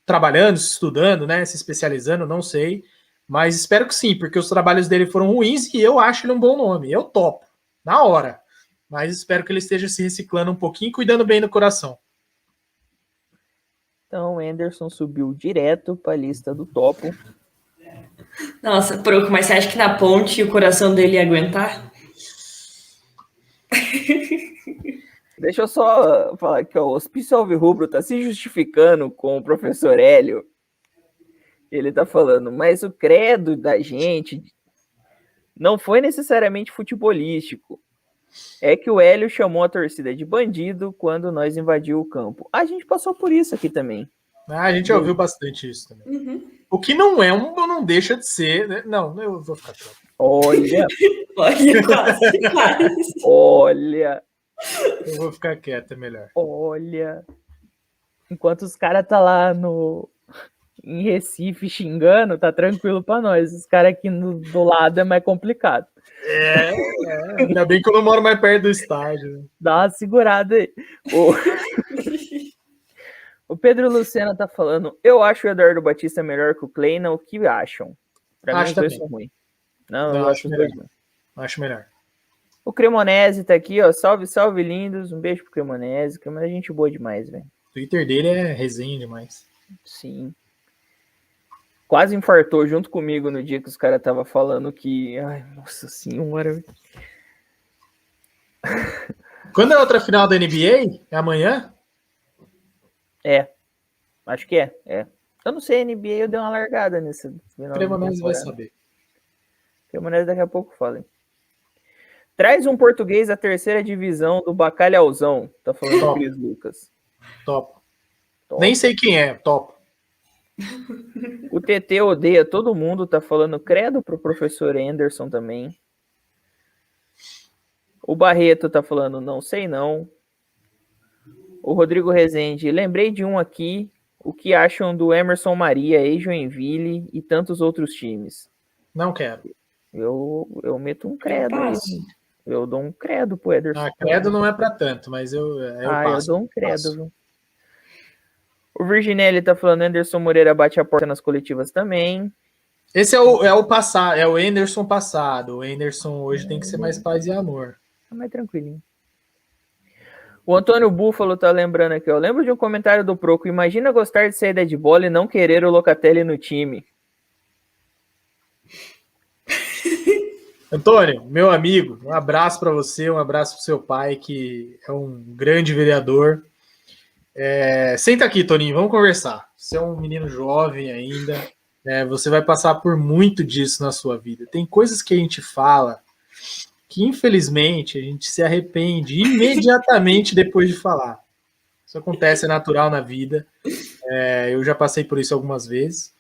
trabalhando, estudando, né? Se especializando, não sei. Mas espero que sim, porque os trabalhos dele foram ruins e eu acho ele um bom nome. Eu topo, na hora. Mas espero que ele esteja se reciclando um pouquinho e cuidando bem do coração. Então, o Anderson subiu direto para a lista do topo. Nossa, Proco, mas você acha que na Ponte o coração dele ia aguentar? Deixa eu só falar que o Hospício Alvirrubro está se justificando com o professor Hélio. Ele está falando, mas o credo da gente não foi necessariamente futebolístico. É que o Hélio chamou a torcida de bandido quando nós invadimos o campo. A gente passou por isso aqui também. A gente já ouviu bastante isso também. O que não deixa de ser, né? Não, eu vou ficar quieto. Olha. Quase. Olha. Eu vou ficar quieto, é melhor. Olha. Enquanto os caras tá lá em Recife xingando, tá tranquilo pra nós. Os caras aqui do lado é mais complicado. Ainda bem que eu não moro mais perto do estádio. Dá uma segurada aí. O Pedro Lucena tá falando, eu acho o Eduardo Batista melhor que o Kleina, o que acham? Pra mim os dois são ruins. Não, eu acho os dois ruins. Acho melhor. O Cremonese tá aqui, ó. Salve, salve, lindos. Um beijo pro Cremonese. Cremonese é gente boa demais, velho. O Twitter dele é resenha demais. Sim. Quase infartou junto comigo no dia que os caras estavam falando que... Ai, nossa senhora. Quando é a outra final da NBA? É amanhã? Acho que é. Eu não sei, NBA eu dei uma largada nesse final. Cremonese vai saber. Cremonese daqui a pouco fala. Traz um português da terceira divisão do Bacalhauzão. Tá falando do Cris Lucas. Top. Nem sei quem é, top. O TT odeia todo mundo, tá falando credo pro professor Anderson também. O Barreto tá falando não sei não. O Rodrigo Rezende, lembrei de um aqui, o que acham do Emerson Maria, ex-Joinville e tantos outros times? Não quero. Eu meto um credo aí. Eu dou um credo pro Ederson. Credo não é pra tanto, mas eu passo. Eu dou um credo, viu? O Virginelli tá falando Anderson Moreira bate a porta nas coletivas também. Esse é o passado, é o Anderson passado. O Anderson hoje tem que ser mais paz e amor. Tá mais tranquilinho. O Antônio Búfalo tá lembrando aqui, ó. Lembro de um comentário do Proco. Imagina gostar de saída de bola e não querer o Locatelli no time. Antônio, meu amigo, um abraço para você, um abraço para seu pai, que é um grande vereador. Senta aqui, Toninho, vamos conversar. Você é um menino jovem ainda. Você vai passar por muito disso na sua vida. Tem coisas que a gente fala que, infelizmente, a gente se arrepende imediatamente depois de falar. Isso acontece, é natural na vida. Eu já passei por isso algumas vezes.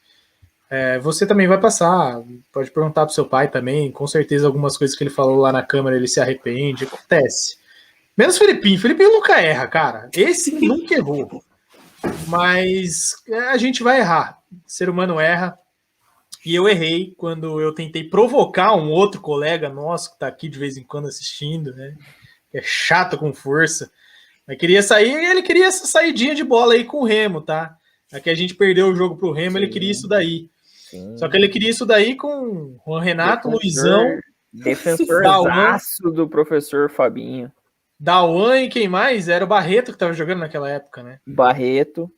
Você também vai passar. Pode perguntar pro seu pai também. Com certeza, algumas coisas que ele falou lá na câmera, ele se arrepende. Acontece. Menos Felipinho. Felipinho nunca erra, cara. Esse nunca errou. Mas a gente vai errar. O ser humano erra. E eu errei quando eu tentei provocar um outro colega nosso que está aqui de vez em quando assistindo, né? É chato com força. Mas queria sair, ele queria essa saidinha de bola aí com o Remo, tá? Aqui a gente perdeu o jogo pro Remo, ele queria isso daí. Sim. Só que ele queria isso daí com o Renato, Luizão, defensorzaço do professor Fabinho. Dauan e quem mais? Era o Barreto que estava jogando naquela época, né? Barreto,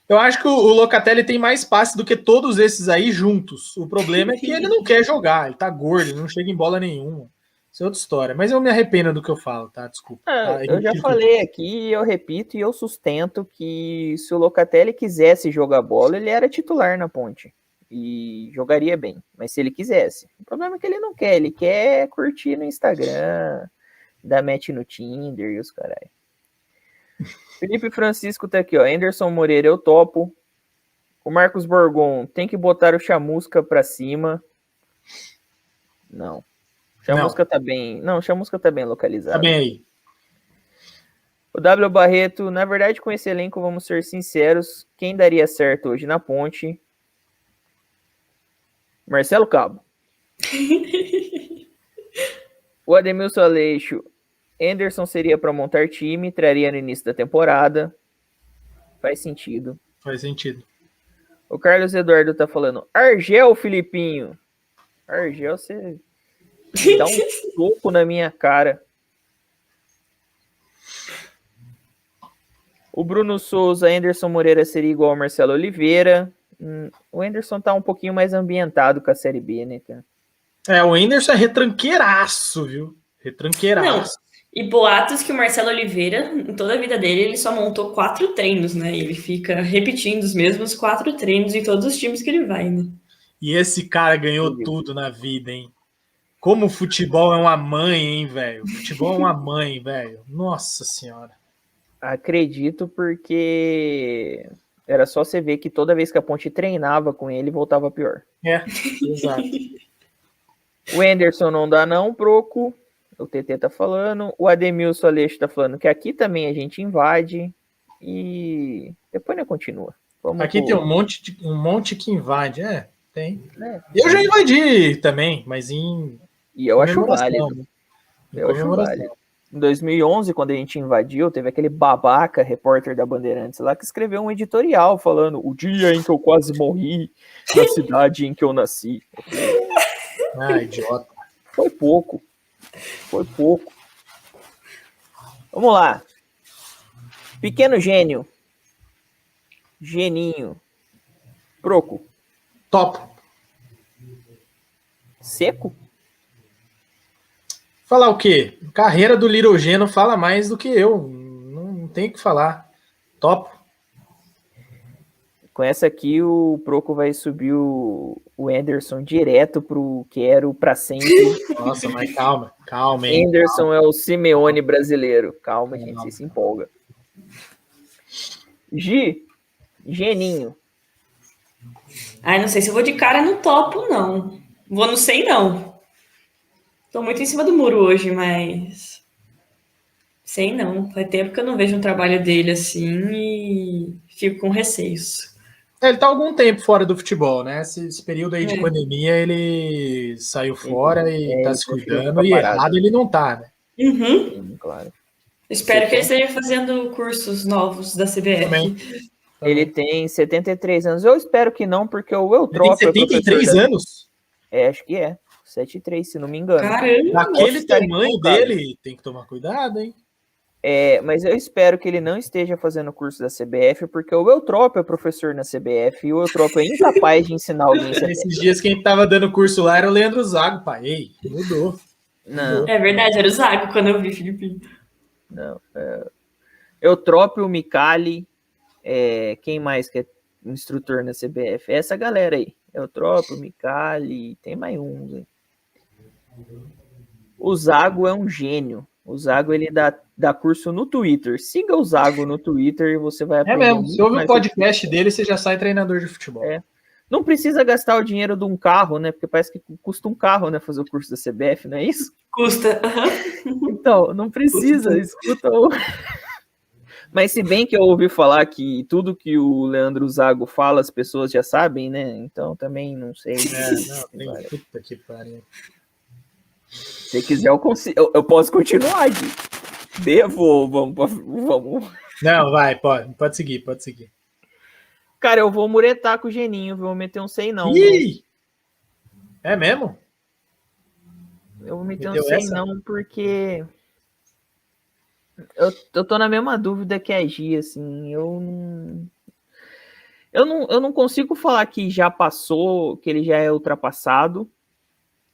Eu acho que o Locatelli tem mais passe do que todos esses aí juntos. O problema é que ele não quer jogar, ele tá gordo, ele não chega em bola nenhuma. Isso é outra história. Mas eu me arrependo do que eu falo, tá? Desculpa. Eu já falei aqui, eu repito e eu sustento que se o Locatelli quisesse jogar bola, ele era titular na Ponte. E jogaria bem, mas se ele quisesse. O problema é que ele não quer, ele quer curtir no Instagram, dar match no Tinder e os caralho. Felipe Francisco tá aqui, ó. Anderson Moreira, eu topo. O Marcos Borgon, tem que botar o Chamusca pra cima. Não. Chamusca tá bem. Não, Chamusca tá bem localizado. Tá bem aí. O W Barreto, na verdade, com esse elenco, vamos ser sinceros, quem daria certo hoje na Ponte? Marcelo Cabo. O Ademilson Aleixo, Anderson seria para montar time, traria no início da temporada. Faz sentido. Faz sentido. O Carlos Eduardo tá falando, Argel, Filipinho. Argel, você dá um soco na minha cara. O Bruno Souza, Anderson Moreira seria igual ao Marcelo Oliveira. O Anderson tá um pouquinho mais ambientado com a Série B, né, cara? O Anderson é retranqueiraço, viu? Retranqueiraço. Não. E boatos que o Marcelo Oliveira, em toda a vida dele, ele só montou 4 treinos, né? Ele fica repetindo os mesmos 4 treinos em todos os times que ele vai, né? E esse cara ganhou tudo na vida, hein? Como o futebol é uma mãe, hein, velho? Futebol é uma mãe, velho. Nossa Senhora. Acredito, porque era só você ver que toda vez que a Ponte treinava com ele, voltava pior. Exato. O Anderson não dá não, Proco. O TT tá falando. O Ademilson Aleixo tá falando que aqui também a gente invade. E depois não continua. Aqui tem um monte que invade. Tem. Eu já invadi também, mas em... E eu acho válido. Eu acho válido. Em 2011, quando a gente invadiu, teve aquele babaca repórter da Bandeirantes lá que escreveu um editorial falando o dia em que eu quase morri na cidade em que eu nasci. Idiota. Foi pouco. Vamos lá. Pequeno gênio. Geninho. Proco. Topo. Seco? Falar o quê? Carreira do Lirogeno fala mais do que eu. Não tem o que falar. Topo. Com essa aqui, o Proco vai subir o Anderson direto pro Quero pra sempre. Nossa, mas calma, hein. Anderson calma. É o Simeone brasileiro. Calma, gente, você se empolga. Geninho. Não sei se eu vou de cara no topo, não. Não sei, não. Tô muito em cima do muro hoje, mas... Sei não. Faz tempo que eu não vejo um trabalho dele assim e fico com receios. Ele tá há algum tempo fora do futebol, né? Esse período aí de pandemia, ele saiu fora e tá se cuidando. E errado ele não tá, né? Uhum. Sim, claro. Espero que ele esteja fazendo cursos novos da CBF. Também. Ele tem 73 anos. Eu espero que não, porque o Eutrópio... Ele tem 73 anos? Acho que é. 73, se não me engano. Caramba! Naquele tamanho dele, tem que tomar cuidado, hein? Mas eu espero que ele não esteja fazendo curso da CBF, porque o Eutrópio é professor na CBF e o Eutrópio é incapaz de ensinar alguém CBF. Esses dias quem tava dando curso lá era o Leandro Zago, pai. Ei, mudou. Não. É verdade, era o Zago quando eu vi Filipinho. Não. Eutrópio, Micali, Quem mais que é instrutor na CBF? É essa galera aí. Eutrópio, Micali, tem mais uns aí. O Zago é um gênio. O Zago, ele dá curso no Twitter. Siga o Zago no Twitter e você vai aprender. É mesmo. Se ouve o podcast dele, você já sai treinador de futebol. Não precisa gastar o dinheiro de um carro, né? Porque parece que custa um carro, né? Fazer o curso da CBF, não é isso? Custa. Então, não precisa. Escuta o... Mas se bem que eu ouvi falar que tudo que o Leandro Zago fala, as pessoas já sabem, né? Então também não sei. Puta que pariu. Se quiser, eu posso continuar aqui. Vamos. Não, vai, pode seguir. Cara, eu vou muretar com o Geninho, vou meter um 100 não. Ih! É mesmo? Eu vou meter um 100 não, porque eu tô na mesma dúvida que a Gia, assim, eu não consigo falar que já passou, que ele já é ultrapassado,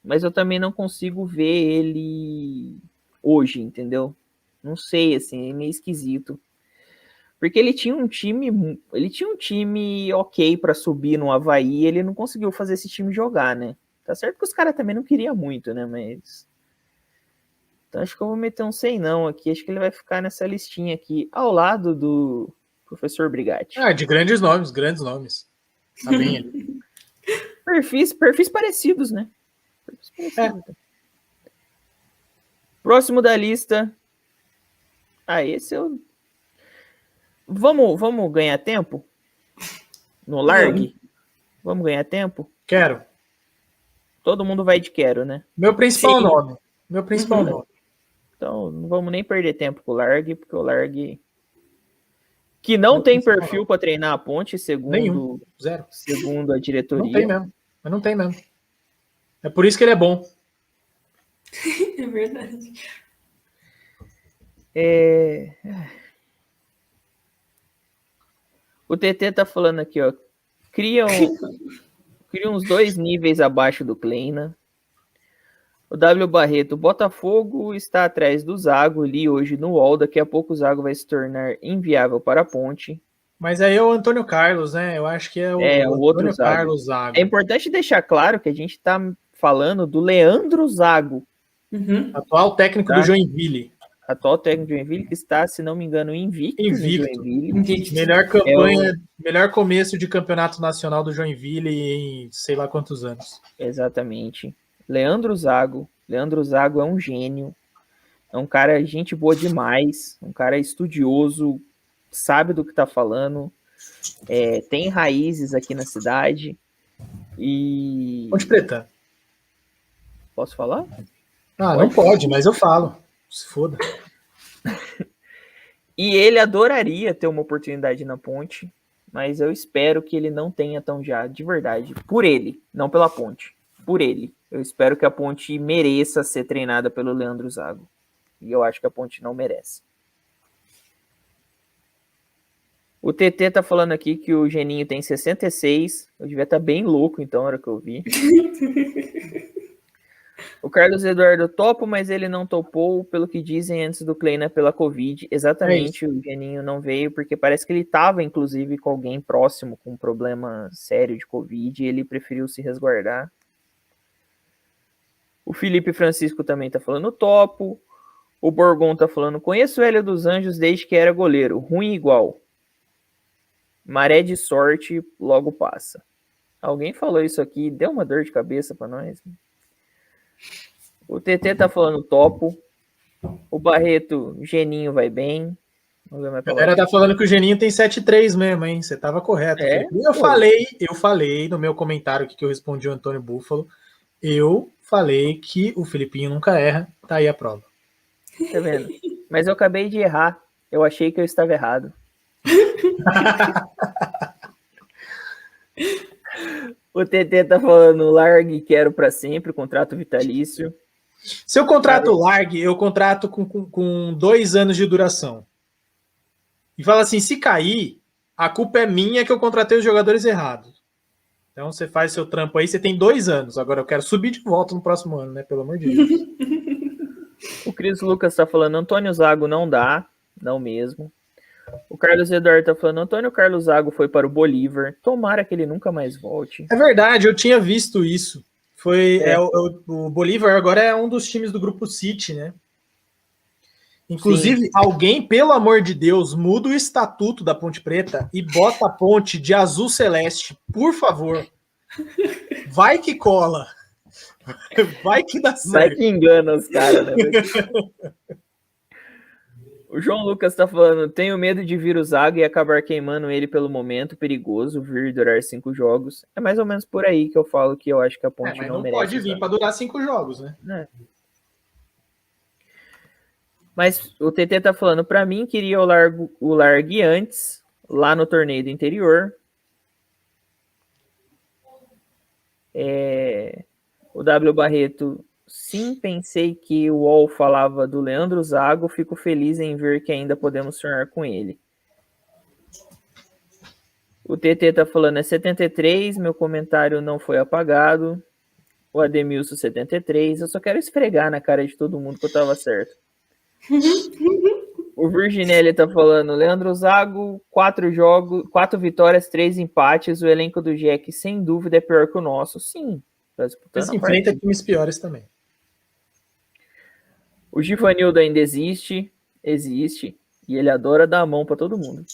mas eu também não consigo ver ele hoje, entendeu? Não sei, assim, é meio esquisito. Porque ele tinha um time ok para subir no Avaí, ele não conseguiu fazer esse time jogar, né? Tá certo que os caras também não queriam muito, né? Mas então acho que eu vou meter um 100 não aqui, acho que ele vai ficar nessa listinha aqui, ao lado do professor Brigatti. De grandes nomes. Tá bem ali. Perfis parecidos, né? Próximo da lista. Esse eu... Vamos ganhar tempo? No largue? Vamos ganhar tempo? Quero. Todo mundo vai de quero, né? Meu principal nome. Então, não vamos nem perder tempo com o largue, porque o largue... Que não tem perfil para treinar a Ponte, segundo a diretoria. Não tem mesmo. Mas não tem mesmo. É por isso que ele é bom. É verdade. O TT tá falando aqui, ó. Cria uns 2 níveis abaixo do Kleina. O W Barreto, Botafogo está atrás do Zago ali hoje no UOL. Daqui a pouco o Zago vai se tornar inviável para a Ponte. Mas aí é o Antônio Carlos, né? Eu acho que é o outro Antônio Zago. Carlos Zago. É importante deixar claro que a gente está falando do Leandro Zago. Atual técnico do Joinville. Atual técnico do Joinville, que está, se não me engano, invicto. Melhor campanha, melhor começo de campeonato nacional do Joinville em sei lá quantos anos. Exatamente. Leandro Zago é um gênio. É um cara gente boa demais. Um cara estudioso, sabe do que está falando. Tem raízes aqui na cidade. E... Ponte Preta. Posso falar? Não pode, mas eu falo. Se foda. E ele adoraria ter uma oportunidade na Ponte, mas eu espero que ele não tenha tão já, de verdade. Por ele, não pela Ponte. Por ele. Eu espero que a Ponte mereça ser treinada pelo Leandro Zago. E eu acho que a Ponte não merece. O TT tá falando aqui que o Geninho tem 66. Eu devia estar bem louco, então, na hora que eu vi. O Carlos Eduardo topa, mas ele não topou, pelo que dizem antes do Kleina pela Covid. Exatamente, o Geninho não veio, porque parece que ele estava, inclusive, com alguém próximo com um problema sério de Covid, e ele preferiu se resguardar. O Felipe Francisco também tá falando topo. O Borgon tá falando, conheço o Hélio dos Anjos desde que era goleiro, ruim igual. Maré de sorte, logo passa. Alguém falou isso aqui, deu uma dor de cabeça para nós. O TT tá falando topo. O Barreto, Geninho vai bem. A galera tá falando que o Geninho tem 7-3 mesmo, hein? Você tava correto. Eu falei no meu comentário que eu respondi ao Antônio Búfalo. Eu falei que o Filipinho nunca erra. Tá aí a prova. Tá vendo? Mas eu acabei de errar. Eu achei que eu estava errado. O TT tá falando largue, quero para sempre, contrato vitalício. Se eu contrato largue, eu contrato com 2 anos de duração. E fala assim, se cair, a culpa é minha que eu contratei os jogadores errados. Então você faz seu trampo aí, você tem 2 anos. Agora eu quero subir de volta no próximo ano, né? Pelo amor de Deus. O Cris Lucas tá falando, Antônio Zago não dá, não mesmo. O Carlos Eduardo tá falando, Antônio Carlos Zago foi para o Bolívar. Tomara que ele nunca mais volte. É verdade, eu tinha visto isso. O Bolívar agora é um dos times do Grupo City, né? Inclusive, alguém, pelo amor de Deus, muda o estatuto da Ponte Preta e bota a ponte de azul celeste, por favor. Vai que cola. Vai que dá certo. Vai que engana os caras, né? O João Lucas tá falando, tenho medo de vir o Zago e acabar queimando ele pelo momento, perigoso, vir durar 5 jogos. É mais ou menos por aí que eu falo que eu acho que a Ponte mas não não merece. Pode vir para durar 5 jogos, né? Mas o TT tá falando, pra mim, queria o largue antes, lá no torneio do interior. O W Barreto, sim, pensei que o UOL falava do Leandro Zago, fico feliz em ver que ainda podemos sonhar com ele. O TT tá falando, é 73, meu comentário não foi apagado. O Ademilson, 73, eu só quero esfregar na cara de todo mundo que eu tava certo. O Virginelli tá falando, Leandro Zago, 4 jogos, 4 vitórias, 3 empates, o elenco do Jack sem dúvida é pior que o nosso. Sim, tá disputando. Mas enfrenta times piores também. O Givanildo ainda existe, e ele adora dar a mão pra todo mundo.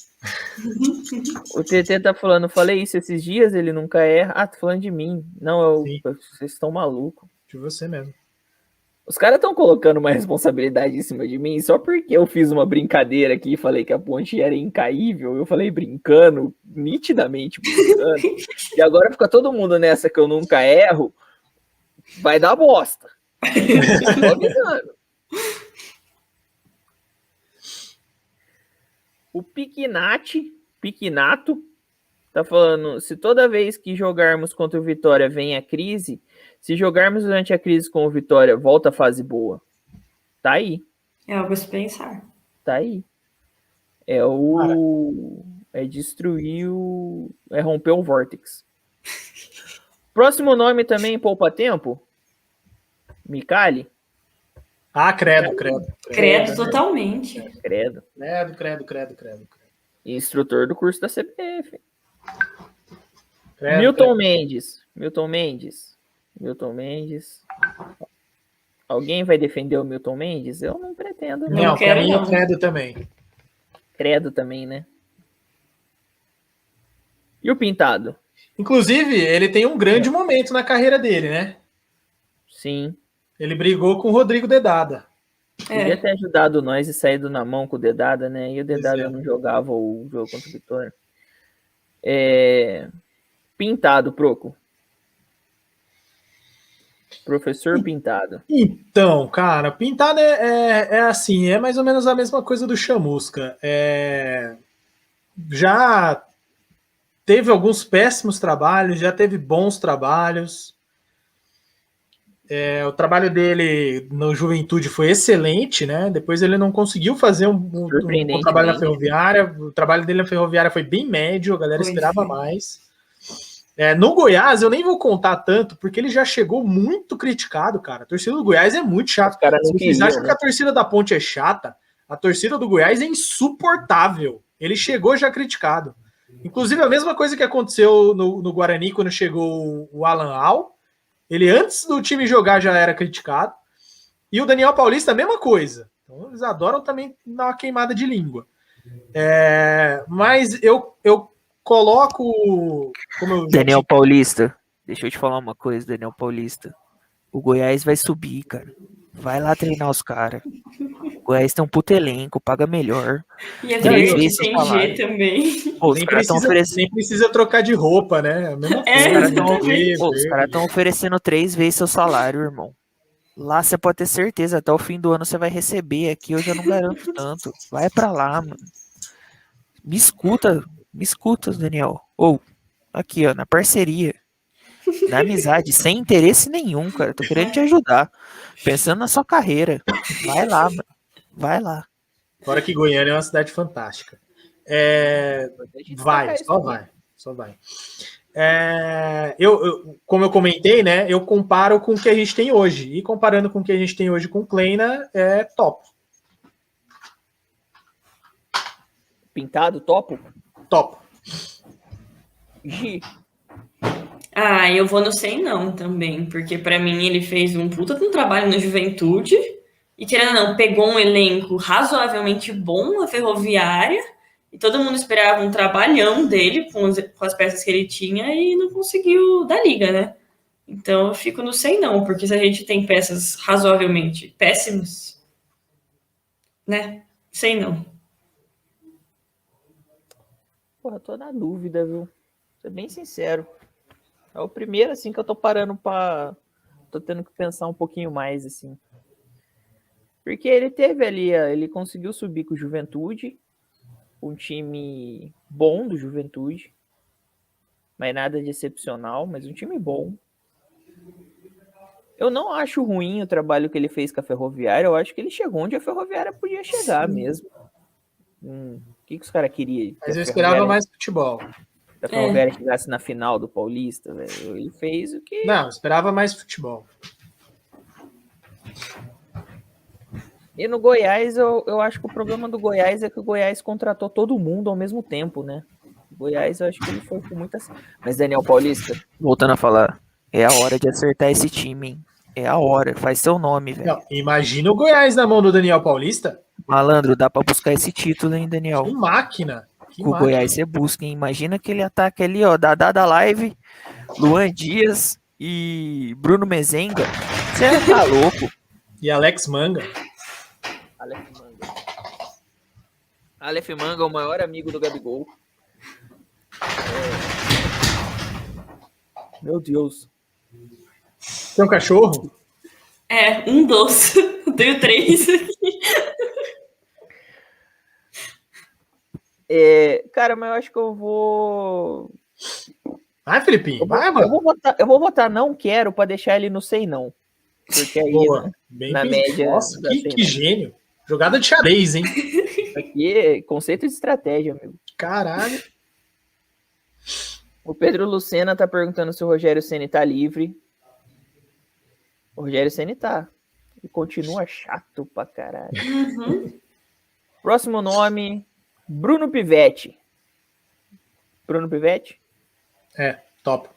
O TT tá falando, falei isso esses dias, ele nunca erra. Ah, tá falando de mim. Não, vocês estão malucos. De você mesmo. Os caras estão colocando uma responsabilidade em cima de mim só porque eu fiz uma brincadeira aqui e falei que a ponte era incaível. Eu falei brincando, nitidamente brincando. E agora fica todo mundo nessa que eu nunca erro. Vai dar bosta. Tô avisando. O Piquinato, tá falando, se toda vez que jogarmos contra o Vitória vem a crise, se jogarmos durante a crise com o Vitória, volta a fase boa. Tá aí. É algo a se pensar. Tá aí. É destruir o... É romper o Vortex. Próximo nome também, poupa tempo. Micali. Ah, credo. Credo totalmente. Credo. Credo. Instrutor do curso da CBF. Credo, Milton Mendes. Alguém vai defender o Milton Mendes? Eu não pretendo. Não, pra mim é credo também. Credo também, né? E o Pintado? Inclusive, ele tem um grande momento na carreira dele, né? Sim. Ele brigou com o Rodrigo Dedada. Podia ter ajudado nós e saído na mão com o Dedada, né? E o Dedada não jogava o jogo contra o Vitória. Pintado, Proco. Professor Pintado. Então, cara, Pintado é assim, é mais ou menos a mesma coisa do Chamusca. Já teve alguns péssimos trabalhos, já teve bons trabalhos. O trabalho dele no Juventude foi excelente, né? Depois ele não conseguiu fazer um bom trabalho na Ferroviária. O trabalho dele na Ferroviária foi bem médio, a galera esperava mais. No Goiás, eu nem vou contar tanto, porque ele já chegou muito criticado, cara. A torcida do Goiás é muito chata. Se vocês acham que a torcida da Ponte é chata, a torcida do Goiás é insuportável. Ele chegou já criticado. Inclusive, a mesma coisa que aconteceu no Guarani, quando chegou o Alan Al. Ele, antes do time jogar, já era criticado. E o Daniel Paulista, a mesma coisa. Então, eles adoram também dar uma queimada de língua. Mas eu coloco... Daniel Paulista, deixa eu te falar uma coisa, Daniel Paulista. O Goiás vai subir, cara. Vai lá treinar os caras. O Goiás tem um puto elenco, paga melhor. E a gente tem G também. Pô, nem precisa trocar de roupa, né? A mesma coisa. Os caras estão oferecendo 3 vezes seu salário, irmão. Lá você pode ter certeza, até o fim do ano você vai receber. Aqui eu já não garanto tanto. Vai pra lá, mano. Me escuta, Daniel. Aqui, ó, na parceria. Na amizade, sem interesse nenhum, cara. Tô querendo te ajudar. Pensando na sua carreira. Vai lá, mano. Vai lá. Fora que Goiânia é uma cidade fantástica. Só vai. Como eu comentei, né? Eu comparo com o que a gente tem hoje. E comparando com o que a gente tem hoje com o Kleina, é top. Pintado, topo? Top. Gi. Ah, eu vou no sei não também, porque pra mim ele fez um puta de um trabalho na Juventude e, querendo ou não, pegou um elenco razoavelmente bom na Ferroviária e todo mundo esperava um trabalhão dele com as peças que ele tinha e não conseguiu dar liga, né? Então eu fico no sei não, porque se a gente tem peças razoavelmente péssimas, né? Sei não. Porra, tô na dúvida, viu? Vou ser bem sincero. É o primeiro, assim, que eu tô parando pra... Tô tendo que pensar um pouquinho mais, assim. Porque ele teve ali, ele conseguiu subir com o Juventude, um time bom do Juventude, mas nada de excepcional, mas um time bom. Eu não acho ruim o trabalho que ele fez com a Ferroviária, eu acho que ele chegou onde a Ferroviária podia chegar mesmo. O que os caras queriam? Mas eu esperava mais futebol. Que a Ferroviária chegasse na final do Paulista, velho. Ele fez o que... Não, eu esperava mais futebol. E no Goiás, eu acho que o problema do Goiás é que o Goiás contratou todo mundo ao mesmo tempo, né? O Goiás, eu acho que ele foi com muitas... Mas, Daniel Paulista, voltando a falar, é a hora de acertar esse time, hein? É a hora, faz seu nome, velho. Não, imagina o Goiás na mão do Daniel Paulista. Malandro, dá pra buscar esse título, hein, Daniel? Que máquina. Com o Goiás você busca, hein? Imagina aquele ataque ali, ó, da Live, Luan Dias e Bruno Mezenga. Você tá louco. E Alex Manga. Aleph Manga, o maior amigo do Gabigol. Meu Deus. Tem um cachorro? Um doce. Eu tenho 3 aqui. Cara, mas eu acho que eu vou... Vai, Felipinho, vai, mano. Eu vou botar não quero pra deixar ele no sei não. Porque aí, Boa. né, Bem na pensado. média... Nossa, dá que sei não. gênio. Jogada de xadrez, hein? Aqui é conceito de estratégia, amigo. Caralho. O Pedro Lucena tá perguntando se o Rogério Ceni tá livre. O Rogério Ceni tá. Ele continua chato pra caralho. Uhum. Próximo nome, Bruno Pivetti. Bruno Pivetti? Top.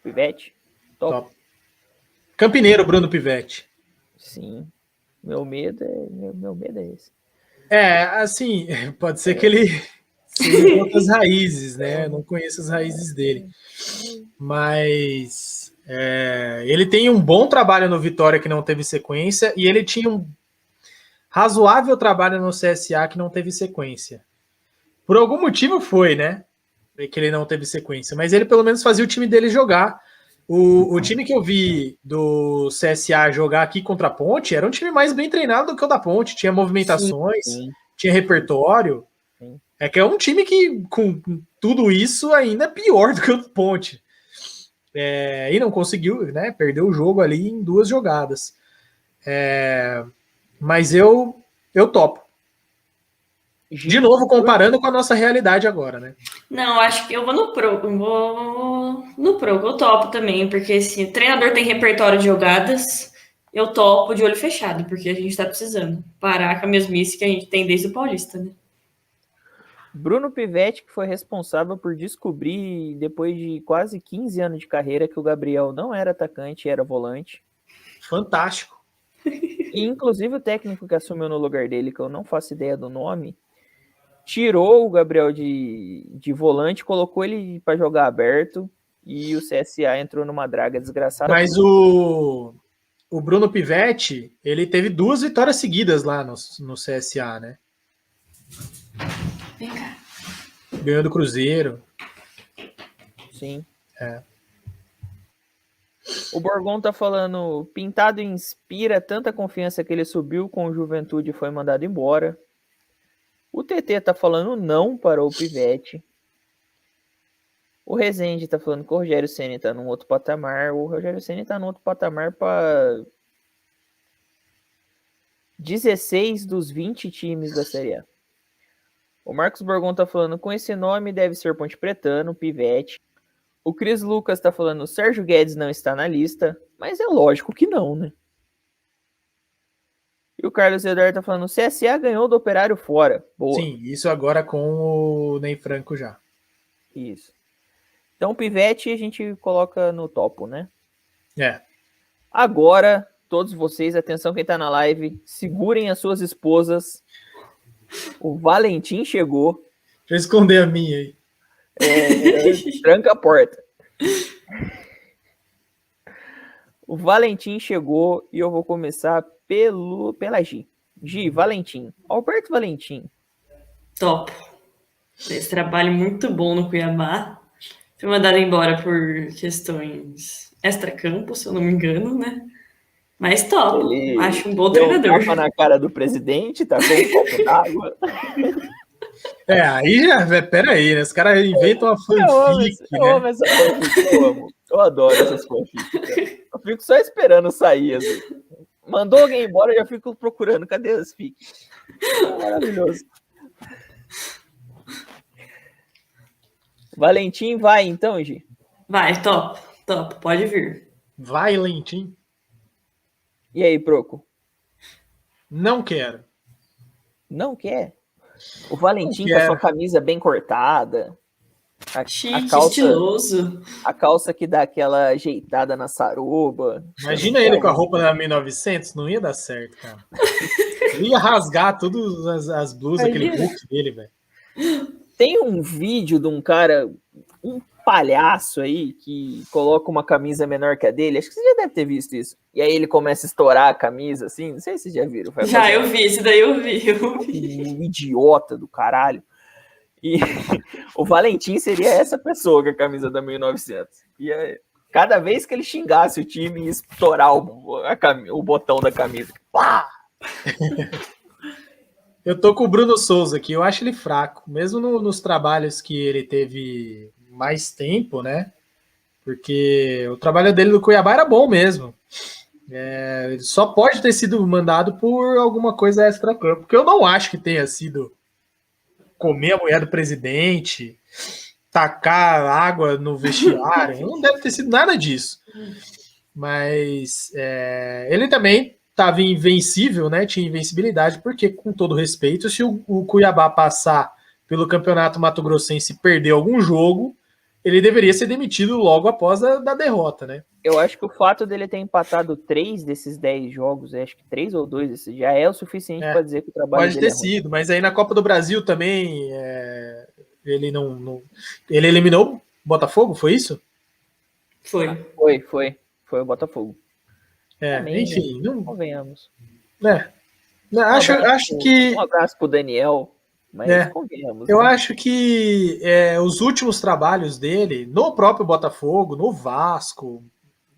Pivetti? Top. Campineiro, Bruno Pivetti. Sim. Meu medo é esse. Assim, pode ser que ele seja de outras raízes, né? Eu não conheço as raízes dele. Mas ele tem um bom trabalho no Vitória que não teve sequência e ele tinha um razoável trabalho no CSA que não teve sequência. Por algum motivo foi, né? Que ele não teve sequência. Mas ele pelo menos fazia o time dele jogar. O time que eu vi do CSA jogar aqui contra a Ponte era um time mais bem treinado do que o da Ponte. Tinha movimentações, Sim. tinha repertório. Sim. É que é um time que, com tudo isso, ainda é pior do que o da Ponte. E não conseguiu, né? Perdeu o jogo ali em 2 jogadas. Mas eu topo. De novo, comparando com a nossa realidade agora, né? Não, acho que eu vou no Pro. Eu topo também, porque se o treinador tem repertório de jogadas, eu topo de olho fechado, porque a gente tá precisando parar com a mesmice que a gente tem desde o Paulista, né? Bruno Pivetti, que foi responsável por descobrir, depois de quase 15 anos de carreira, que o Gabriel não era atacante, era volante. Fantástico. E, inclusive, o técnico que assumiu no lugar dele, que eu não faço ideia do nome, tirou o Gabriel de volante, colocou ele para jogar aberto e o CSA entrou numa draga desgraçada. Mas o Bruno Pivetti, ele teve 2 vitórias seguidas lá no CSA, né? Vem cá. Ganhou do Cruzeiro. Sim. O Borgon tá falando, Pintado inspira tanta confiança que ele subiu com o Juventude e foi mandado embora. O TT tá falando não para o Pivetti. O Rezende tá falando que o Rogério Ceni tá num outro patamar. O Rogério Ceni tá num outro patamar para 16 dos 20 times da Série A. O Marcos Borgon tá falando, com esse nome deve ser Ponte Pretano, Pivetti. O Cris Lucas tá falando, o Sérgio Guedes não está na lista, mas é lógico que não, né? E o Carlos Eduardo tá falando, o CSA ganhou do Operário fora. Boa. Sim, isso agora com o Ney Franco já. Isso. Então, o Pivete a gente coloca no topo, né? É. Agora, todos vocês, atenção quem tá na live, segurem as suas esposas. O Valentim chegou. Deixa eu esconder a minha aí. Tranca a porta. O Valentim chegou e eu vou começar pela Gi. Gi, Valentim. Alberto Valentim. Top. Esse trabalho muito bom no Cuiabá. Foi mandado embora por questões extra-campo, se eu não me engano, né? Mas top. Ele Acho um bom deu um treinador. tapa na cara do presidente, tacou um copo d'água. Aí já, pera aí, né? Os caras inventam uma fanfic, Eu amo essa fanfic, eu amo. Eu adoro essas fanfics. Eu fico só esperando sair. Assim. Mandou alguém embora, eu já fico procurando. Cadê as fics? Maravilhoso. Valentim vai então, Gi? Vai, top. Top. Pode vir. Vai, Lentim. E aí, Proco? Não quero. Não quer? O Valentim com a sua camisa bem cortada. Chique, estiloso. A calça que dá aquela ajeitada na saruba. Imagina ele com a roupa da 1900, não ia dar certo, cara. Ele ia rasgar todas as blusas, aquele book dele, velho. Tem um vídeo de um cara, um palhaço aí, que coloca uma camisa menor que a dele. Acho que você já deve ter visto isso. E aí ele começa a estourar a camisa, assim. Não sei se vocês já viram. Já, eu vi. Esse daí eu vi. Um idiota do caralho. E o Valentim seria essa pessoa com a camisa da 1900. E aí, cada vez que ele xingasse o time, ia estourar o botão da camisa. Pá! Eu tô com o Bruno Souza aqui, eu acho ele fraco, mesmo nos trabalhos que ele teve mais tempo, né? Porque o trabalho dele no Cuiabá era bom mesmo. Ele só pode ter sido mandado por alguma coisa extra-campo, porque eu não acho que tenha sido comer a mulher do presidente, tacar água no vestiário, não deve ter sido nada disso. Mas ele também estava invencível, né? Tinha invencibilidade, porque, com todo respeito, se o Cuiabá passar pelo Campeonato Mato Grossense e perder algum jogo, ele deveria ser demitido logo após da derrota, né? Eu acho que o fato dele ter empatado 3 desses 10 jogos, acho que 3 ou 2 desses, já é o suficiente para dizer que o trabalho dele pode ter sido, mas aí na Copa do Brasil também ele não. Ele eliminou o Botafogo, foi isso? Foi o Botafogo. Também, enfim, não convenhamos. Acho que. Um abraço pro Daniel, mas convenhamos. Eu acho que os últimos trabalhos dele, no próprio Botafogo, no Vasco,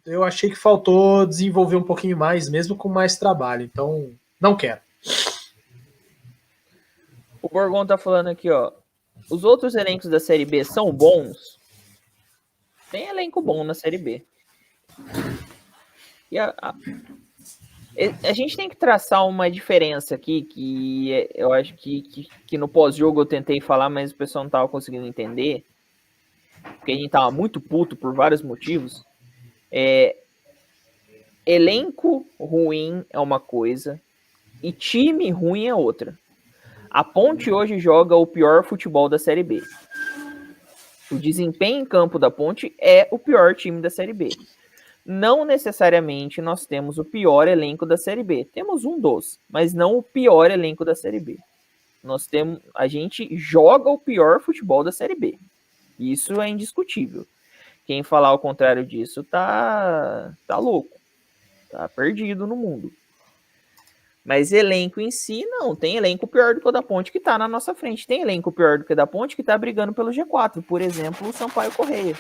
eu achei que faltou desenvolver um pouquinho mais, mesmo com mais trabalho. Então, não quero. O Borgon tá falando aqui, ó. Os outros elencos da Série B são bons? Tem elenco bom na Série B. E a gente tem que traçar uma diferença aqui, que eu acho que no pós-jogo eu tentei falar, mas o pessoal não tava conseguindo entender. Porque a gente tava muito puto por vários motivos. Elenco ruim é uma coisa e time ruim é outra. A Ponte hoje joga o pior futebol da Série B. O desempenho em campo da Ponte é o pior time da Série B. Não necessariamente nós temos o pior elenco da Série B. Temos um dos, mas não o pior elenco da Série B. A gente joga o pior futebol da Série B. Isso é indiscutível. Quem falar o contrário disso tá louco. Tá perdido no mundo. Mas elenco em si, não. Tem elenco pior do que o da Ponte que tá na nossa frente. Tem elenco pior do que o da Ponte que tá brigando pelo G4. Por exemplo, o Sampaio Correia.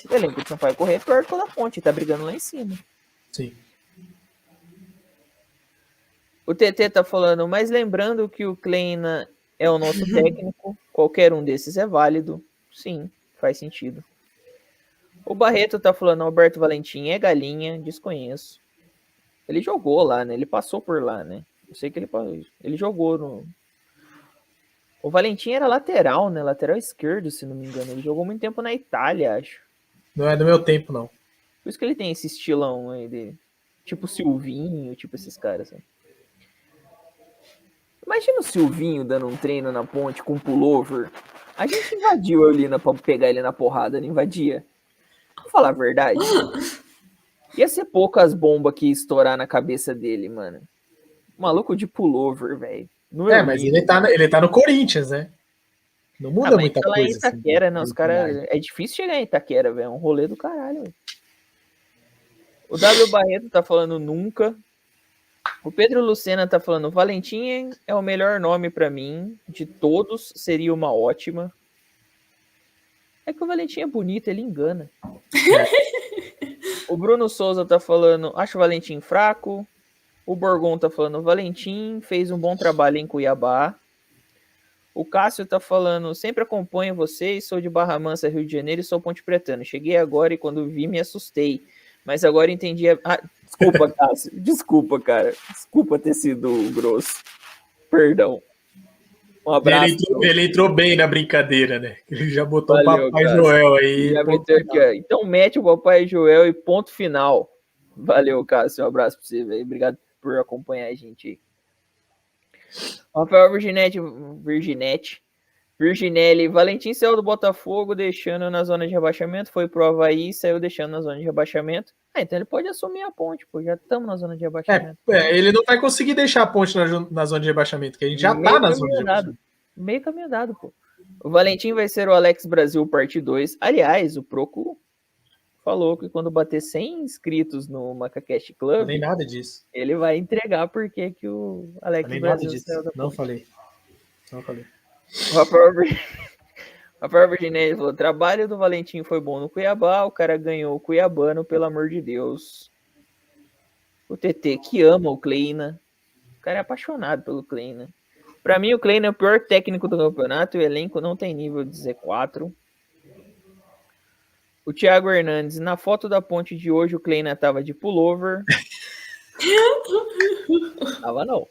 O elenco do Sampaio Correia é pior do que o da Ponte. Tá brigando lá em cima. Sim. O TT tá falando, mas lembrando que o Kleina é o nosso técnico, qualquer um desses é válido. Sim, faz sentido. O Barreto tá falando, Alberto Valentim é galinha, desconheço. Ele jogou lá, né? Ele passou por lá, né? Eu sei que ele jogou no... O Valentim era lateral, né? Lateral esquerdo, se não me engano. Ele jogou muito tempo na Itália, acho. Não é do meu tempo, não. Por isso que ele tem esse estilão aí dele. Tipo Silvinho, tipo esses caras. Né? Imagina o Silvinho dando um treino na ponte com pullover. A gente invadiu a Eulina pra pegar ele na porrada, não invadia? Vou falar a verdade. Ia ser poucas bombas que ia estourar na cabeça dele, mano. Maluco de pullover, velho. Mas ele tá no Corinthians, né? Não muda muita tá lá coisa. Em Itaquera, assim, né? Os caras. É difícil chegar em Itaquera, velho. É um rolê do caralho, velho. O W Barreto tá falando nunca. O Pedro Lucena tá falando Valentim é o melhor nome pra mim. De todos, seria uma ótima. É que o Valentim é bonito, ele engana. O Bruno Souza tá falando, acho o Valentim fraco. O Borgon tá falando, Valentim fez um bom trabalho em Cuiabá. O Cássio tá falando, sempre acompanho vocês, sou de Barra Mansa, Rio de Janeiro e sou Ponte Pretano. Cheguei agora e quando vi me assustei. Mas agora entendi... Desculpa, Cássio. Desculpa, cara. Desculpa ter sido grosso. Perdão. Um abraço. Ele entrou bem na brincadeira, né? Ele já botou o Papai Cássio. Joel aí. Já meteu aqui, ó. Então mete o Papai Joel e ponto final. Valeu, Cássio. Um abraço pra você, velho. Obrigado por acompanhar a gente aí. Rafael Virginelli, Valentim saiu do Botafogo, deixando na zona de rebaixamento, foi pro Avaí, saiu deixando na zona de rebaixamento. Então ele pode assumir a ponte, pô, já estamos na zona de rebaixamento. Ele não vai conseguir deixar a ponte na zona de rebaixamento, que a gente já tá na zona de rebaixamento. Meio caminho dado, pô. O Valentim vai ser o Alex Brasil parte 2. Aliás, o Proco falou que quando bater 100 inscritos no MacaCast Club... Não tem nada disso. Ele vai entregar porque que o Alex Brasil... Não falei. O Rafael Virginelli falou, trabalho do Valentim foi bom no Cuiabá, o cara ganhou o Cuiabano, pelo amor de Deus. O TT, que ama o Kleina. O cara é apaixonado pelo Kleina. Pra mim, o Kleina é o pior técnico do campeonato e o elenco não tem nível de Z4. O Thiago Hernandes, na foto da ponte de hoje, o Kleina tava de pullover. Tava não.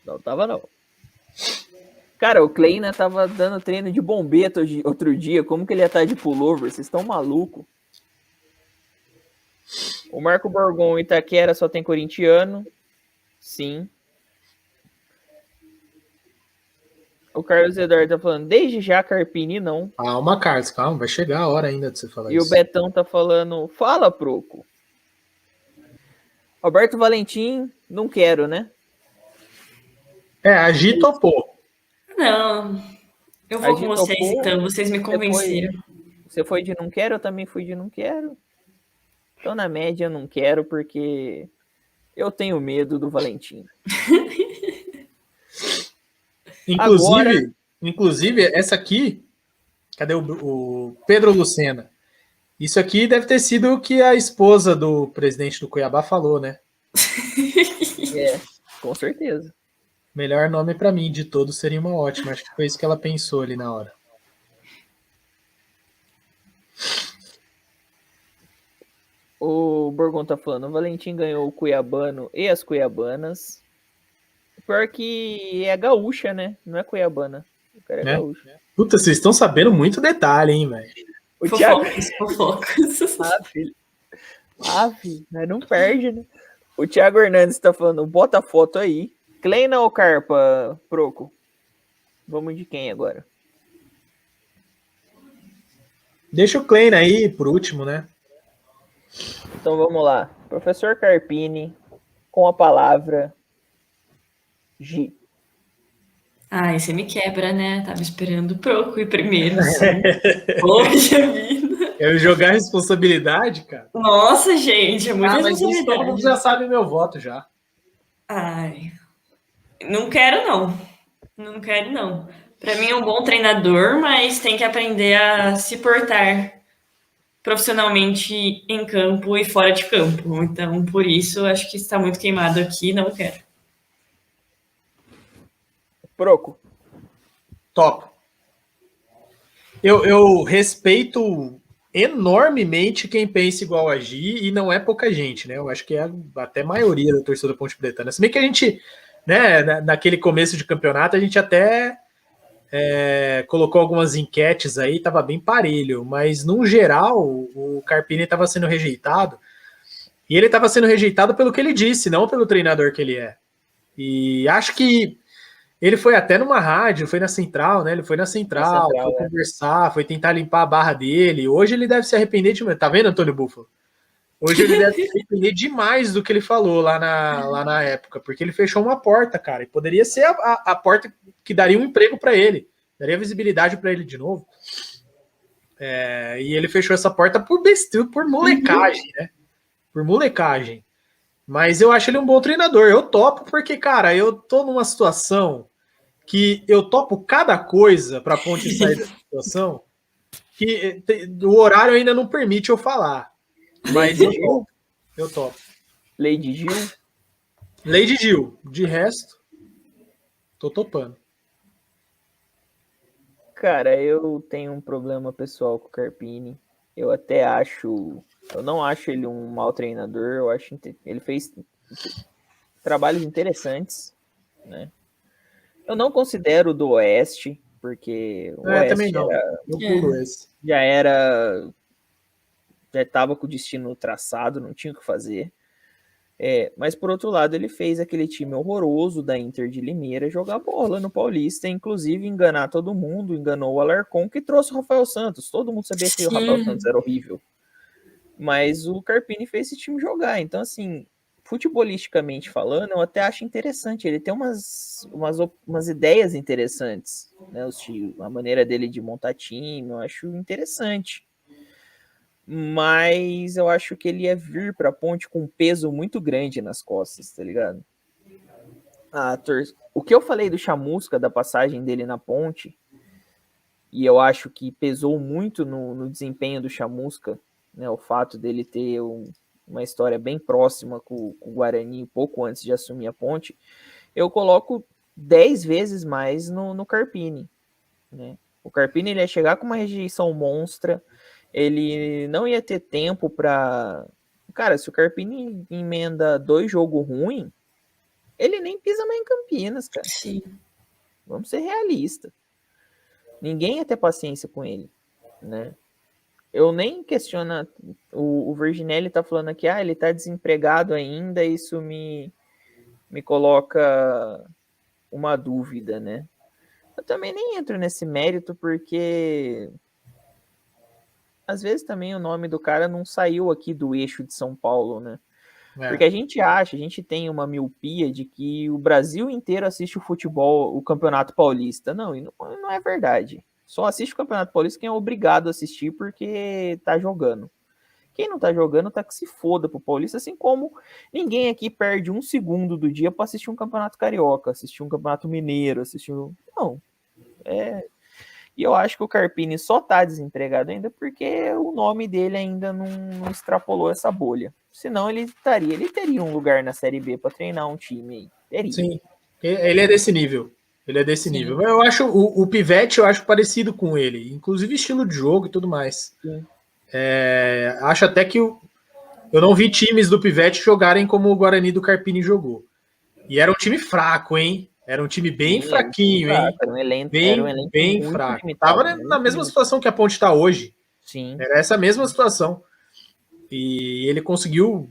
Não tava não. Cara, o Kleina tava dando treino de bombeta outro dia. Como que ele ia estar de pullover? Vocês estão malucos? O Marco Borgon, Itaquera só tem corintiano. Sim. O Carlos Eduardo tá falando, desde já Carpini não. Calma, Carlos, calma. Vai chegar a hora ainda de você falar isso. E o Betão tá falando, fala, Proco. Roberto Valentim, não quero, né? A Gi topou. Não, eu vou com vocês, então. Vocês me convenceram. Você foi de não quero, eu também fui de não quero. Então, na média, eu não quero, porque eu tenho medo do Valentim. Inclusive, essa aqui... Cadê o Pedro Lucena? Isso aqui deve ter sido o que a esposa do presidente do Cuiabá falou, né? Com certeza. Melhor nome pra mim de todos seria uma ótima. Acho que foi isso que ela pensou ali na hora. O Borgon tá falando, o Valentim ganhou o Cuiabano e as Cuiabanas. Pior que é gaúcha, né? Não é cuiabana. O cara é gaúcho. Puta, vocês estão sabendo muito detalhe, hein, velho? Fofocas. Filho, não perde, né? O Thiago Hernandes tá falando, bota a foto aí. Kleina ou Carpa, Proco? Vamos de quem agora? Deixa o Kleina aí por último, né? Então vamos lá. Professor Carpini, com a palavra Gi. Você me quebra, né? Tava esperando o Proco ir primeiro. Poxa vida. Eu jogar responsabilidade, cara? Nossa, gente, é muita responsabilidade. Todo mundo já sabe meu voto já. Não quero, não. Pra mim é um bom treinador, mas tem que aprender a se portar profissionalmente em campo e fora de campo. Então, por isso, acho que está muito queimado aqui, não quero. Proco. Top. Eu respeito enormemente quem pensa igual a Gi, e não é pouca gente, né? Eu acho que é até a maioria da torcida Ponte Pretana. Se bem que a gente, né, naquele começo de campeonato, a gente até colocou algumas enquetes aí, estava bem parelho, mas no geral o Carpini estava sendo rejeitado, e ele estava sendo rejeitado pelo que ele disse, não pelo treinador que ele é. E acho que ele foi até numa rádio, foi na Central, né? Ele foi na Central, foi conversar, foi tentar limpar a barra dele. Hoje ele deve se arrepender de... Tá vendo, Antônio Buffalo? Hoje ele deve se arrepender demais do que ele falou lá na época, porque ele fechou uma porta, cara, e poderia ser a porta que daria um emprego para ele, daria visibilidade para ele de novo. E ele fechou essa porta por besteira, por molecagem, né? Por molecagem. Mas eu acho ele um bom treinador. Eu topo porque, cara, eu tô numa situação que eu topo cada coisa para a Ponte sair dessa situação que o horário ainda não permite eu falar. Mas eu topo. Lady Gil? Lady Gil. De resto, tô topando. Cara, eu tenho um problema pessoal com o Carpini. Eu até acho... Eu não acho ele um mau treinador. Eu acho ele fez trabalhos interessantes, né? Eu não considero do Oeste, porque o Oeste também não. Eu pulo esse. Já estava com o destino traçado, não tinha o que fazer. Mas por outro lado, ele fez aquele time horroroso da Inter de Limeira jogar bola no Paulista, inclusive enganar todo mundo, enganou o Alarcon, que trouxe o Rafael Santos. Todo mundo sabia que o Rafael Santos era horrível. Mas o Carpini fez esse time jogar. Então, assim, futebolisticamente falando, eu até acho interessante. Ele tem umas ideias interessantes, né? A maneira dele de montar time, eu acho interessante. Mas eu acho que ele ia vir pra Ponte com um peso muito grande nas costas, tá ligado? O que eu falei do Chamusca, da passagem dele na Ponte, e eu acho que pesou muito no desempenho do Chamusca, né, o fato dele ter uma história bem próxima com o Guarani, pouco antes de assumir a Ponte, eu coloco 10 vezes mais no Carpini, né? O Carpini ele ia chegar com uma rejeição monstra, ele não ia ter tempo para... Cara, se o Carpini emenda 2 jogos ruins, ele nem pisa mais em Campinas, cara. Sim. Vamos ser realistas. Ninguém ia ter paciência com ele, né? Eu nem questiono... O Virginelli tá falando aqui, ele tá desempregado ainda, isso me coloca uma dúvida, né? Eu também nem entro nesse mérito, porque às vezes também o nome do cara não saiu aqui do eixo de São Paulo, né? Porque a gente tem uma miopia de que o Brasil inteiro assiste o futebol, o Campeonato Paulista. Não, e não é verdade. Só assiste o Campeonato Paulista quem é obrigado a assistir porque tá jogando. Quem não tá jogando tá que se foda pro Paulista, assim como ninguém aqui perde um segundo do dia pra assistir um Campeonato Carioca, assistir um Campeonato Mineiro, Não. E eu acho que o Carpini só tá desempregado ainda porque o nome dele ainda não extrapolou essa bolha. Senão ele teria um lugar na Série B para treinar um time aí. Teria. Sim, ele é desse nível. Ele é desse nível. Eu acho o Pivete, eu acho parecido com ele, inclusive estilo de jogo e tudo mais. Acho até que eu não vi times do Pivete jogarem como o Guarani do Carpini jogou. E era um time fraco, hein? Era um time bem fraquinho, hein? Era um elenco bem fraco. Limitado, tava na mesma situação que a Ponte está hoje. Sim. Era essa mesma situação. E ele conseguiu...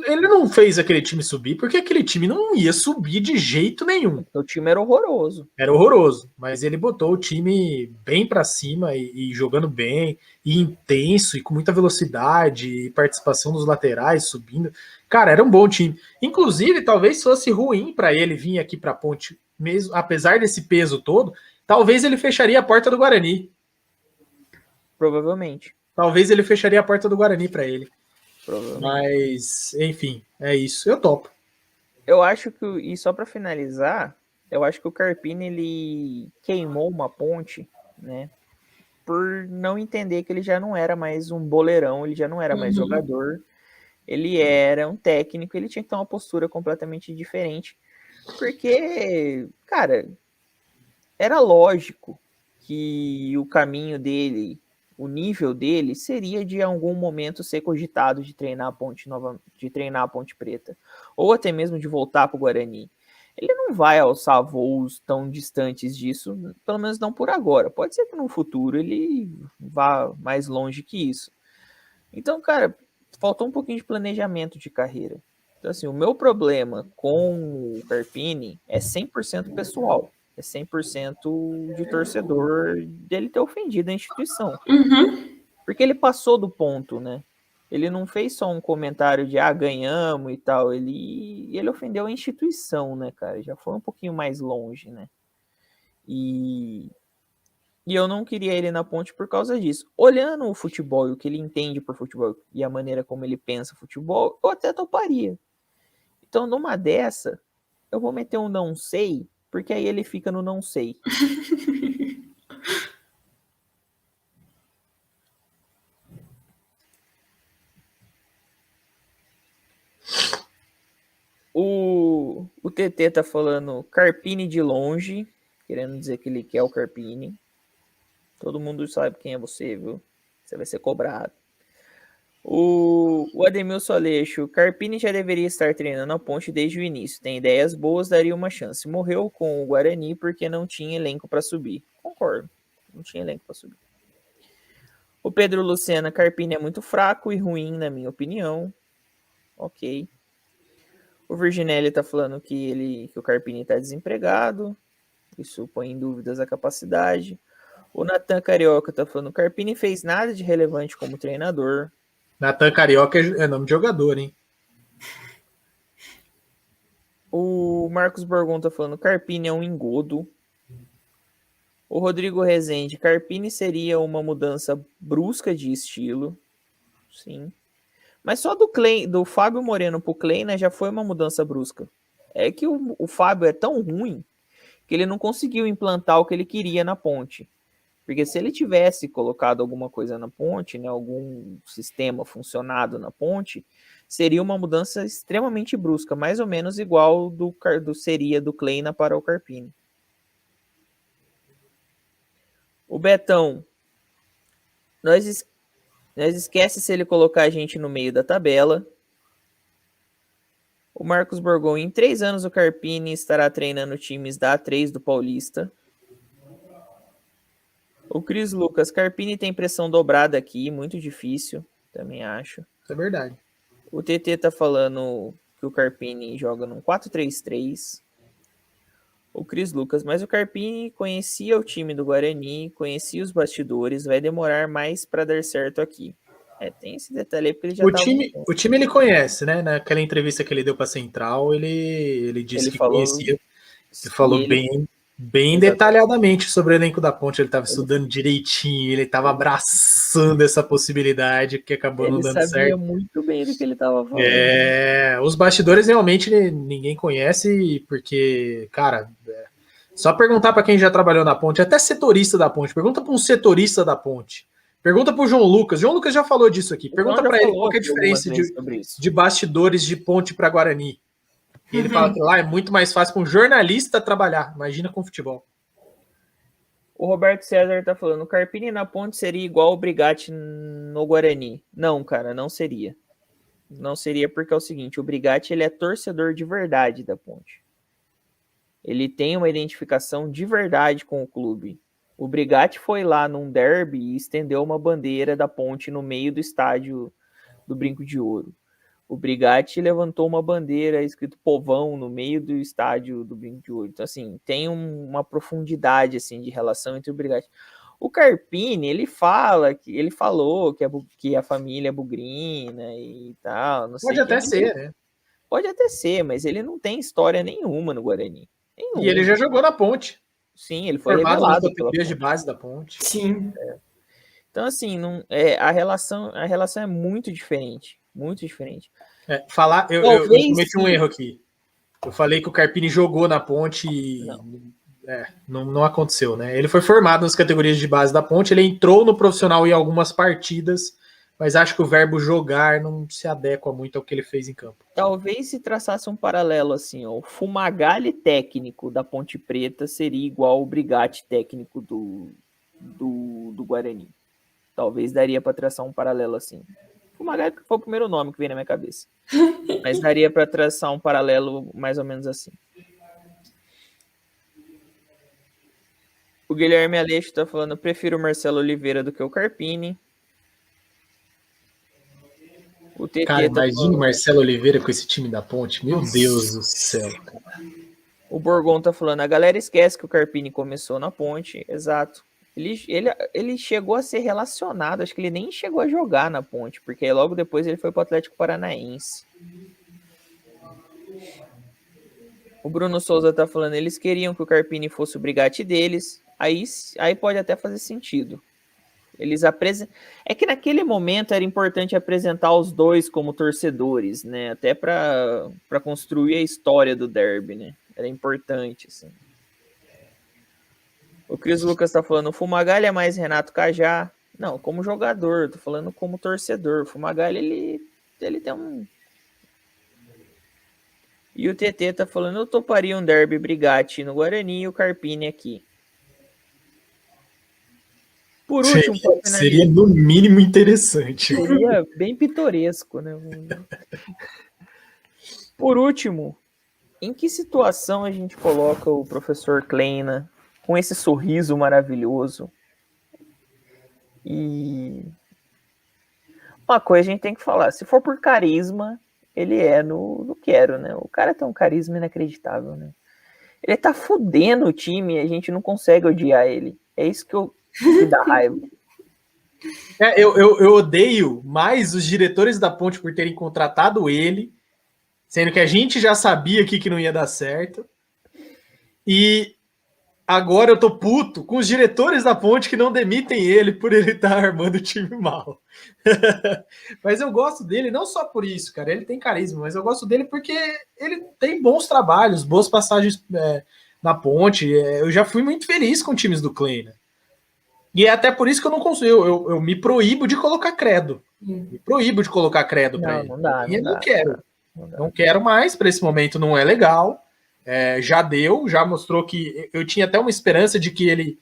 Ele não fez aquele time subir, porque aquele time não ia subir de jeito nenhum. O time era horroroso. Era horroroso, mas ele botou o time bem para cima e jogando bem, e intenso, e com muita velocidade, e participação dos laterais subindo. Cara, era um bom time. Inclusive, talvez fosse ruim para ele vir aqui para a Ponte, mesmo apesar desse peso todo, talvez ele fecharia a porta do Guarani. Provavelmente. Talvez ele fecharia a porta do Guarani para ele. Mas, enfim, é isso. Eu topo. Eu acho que, e só para finalizar, eu acho que o Carpini ele queimou uma ponte, né? Por não entender que ele já não era mais um boleirão, ele já não era mais jogador, ele era um técnico, ele tinha que ter uma postura completamente diferente. Porque, cara, era lógico que o caminho dele, o nível dele seria de em algum momento ser cogitado de treinar a Ponte Nova, de treinar a Ponte Preta, ou até mesmo de voltar para o Guarani. Ele não vai alçar voos tão distantes disso, pelo menos não por agora. Pode ser que no futuro ele vá mais longe que isso. Então, cara, faltou um pouquinho de planejamento de carreira. Então, assim, o meu problema com o Carpini é 100% pessoal. É 100% de torcedor dele ter ofendido a instituição. Uhum. Porque ele passou do ponto, né? Ele não fez só um comentário de ganhamos e tal. Ele ofendeu a instituição, né, cara? Já foi um pouquinho mais longe, né? E eu não queria ele na Ponte por causa disso. Olhando o futebol e o que ele entende por futebol e a maneira como ele pensa futebol, eu até toparia. Então, numa dessa, eu vou meter um não sei, porque aí ele fica no não sei. O TT tá falando Carpini de longe, querendo dizer que ele quer o Carpini. Todo mundo sabe quem é você, viu? Você vai ser cobrado. O Ademilson Aleixo, Carpini já deveria estar treinando a Ponte desde o início. Tem ideias boas, daria uma chance. Morreu com o Guarani porque não tinha elenco para subir. Concordo, não tinha elenco para subir. O Pedro Lucena, Carpini é muito fraco e ruim, na minha opinião. Ok. O Virginelli tá falando que o Carpini tá desempregado. Isso põe em dúvidas a capacidade. O Natan Carioca tá falando que o Carpini fez nada de relevante como treinador. Natan Carioca é nome de jogador, hein? O Marcos Borgon tá falando que Carpini é um engodo. O Rodrigo Rezende, Carpini seria uma mudança brusca de estilo. Sim. Mas só do Fábio Moreno pro Kleina já foi uma mudança brusca. É que o Fábio é tão ruim que ele não conseguiu implantar o que ele queria na Ponte. Porque se ele tivesse colocado alguma coisa na Ponte, né, algum sistema funcionado na Ponte, seria uma mudança extremamente brusca, mais ou menos igual seria do Kleina para o Carpini. O Betão, nós esquece se ele colocar a gente no meio da tabela. O Marcos Borgon, em 3 anos o Carpini estará treinando times da A3 do Paulista. O Cris Lucas, Carpini tem pressão dobrada aqui, muito difícil, também acho. Isso é verdade. O TT tá falando que o Carpini joga num 4-3-3. O Cris Lucas, mas o Carpini conhecia o time do Guarani, conhecia os bastidores, vai demorar mais para dar certo aqui. Tem esse detalhe aí, porque ele já O time ele conhece, né? Naquela entrevista que ele deu para Central, ele disse que conhecia. Ele falou bem detalhadamente sobre o elenco da Ponte. Ele estava estudando direitinho, ele estava abraçando essa possibilidade que acabou não dando certo. Ele sabia muito bem do que ele estava falando. Os bastidores realmente ninguém conhece, porque, cara, só perguntar para quem já trabalhou na Ponte, até setorista da Ponte, pergunta para um setorista da Ponte. Pergunta pro João Lucas. João Lucas já falou disso aqui. Pergunta para ele qual é a diferença de bastidores de Ponte para Guarani. E ele fala que lá é muito mais fácil para um jornalista trabalhar. Imagina com futebol. O Roberto César tá falando, o Carpini na Ponte seria igual o Brigatti no Guarani. Não, cara, não seria. Não seria porque é o seguinte, o Brigatti ele é torcedor de verdade da Ponte. Ele tem uma identificação de verdade com o clube. O Brigatti foi lá num derby e estendeu uma bandeira da Ponte no meio do estádio do Brinco de Ouro. O Brigatti levantou uma bandeira escrito Povão no meio do estádio do Brinco de Ouro. Então, assim, tem uma profundidade assim, de relação entre o Brigatti. O Carpini, ele falou que a família é bugrina e tal. Não Pode até ser, né? Pode até ser, mas ele não tem história nenhuma no Guarani. E ele já jogou na Ponte. Sim, ele foi revelado pela Ponte. De base da Ponte. Sim. Então, assim, a relação é muito diferente. Muito diferente. Eu cometi um erro aqui. Eu falei que o Carpini jogou na Ponte e não aconteceu, né? Ele foi formado nas categorias de base da Ponte, ele entrou no profissional em algumas partidas, mas acho que o verbo jogar não se adequa muito ao que ele fez em campo. Talvez se traçasse um paralelo assim, ó, o Fumagalli técnico da Ponte Preta seria igual o Brigatti técnico do Guarani. Talvez daria para traçar um paralelo assim. Fumagalli foi o primeiro nome que veio na minha cabeça. Mas daria para traçar um paralelo mais ou menos assim. O Guilherme Aleixo está falando, eu prefiro o Marcelo Oliveira do que o Carpini. O TT Cara, tá imagina o falando, Marcelo Oliveira com esse time da Ponte. Meu Deus do céu. o Borgon tá falando, a galera esquece que o Carpini começou na Ponte, exato. Ele chegou a ser relacionado, acho que ele nem chegou a jogar na Ponte, porque logo depois ele foi pro Atlético Paranaense. O Bruno Souza tá falando, eles queriam que o Carpini fosse o brigate deles, aí pode até fazer sentido. É que naquele momento era importante apresentar os dois como torcedores, né? Até para construir a história do derby, né? Era importante, assim. O Cris Lucas tá falando, o Fumagalli é mais Renato Cajá. Não, como jogador, tô falando como torcedor. O Fumagalli, ele tem um... E o TT tá falando, eu toparia um derby brigate no Guarani e o Carpini aqui. Por último, Seria no mínimo interessante. Seria bem pitoresco, né? Por último, em que situação a gente coloca o professor Kleina com esse sorriso maravilhoso? E uma coisa a gente tem que falar, se for por carisma, ele é no Quero, né? O cara tem um carisma inacreditável, né? Ele tá fudendo o time e a gente não consegue odiar ele. É isso que dá raiva. Eu odeio mais os diretores da Ponte por terem contratado ele, sendo que a gente já sabia aqui que não ia dar certo. E agora eu tô puto com os diretores da Ponte que não demitem ele por ele estar armando o time mal. Mas eu gosto dele não só por isso, cara. Ele tem carisma, mas eu gosto dele porque ele tem bons trabalhos, boas passagens na Ponte. Eu já fui muito feliz com times do Kleina. E é até por isso que eu não consigo. Eu me proíbo de colocar credo. Me proíbo de colocar credo para ele. Não dá, não quero. Não quero mais, para esse momento não é legal. Já deu, já mostrou que eu tinha até uma esperança de que ele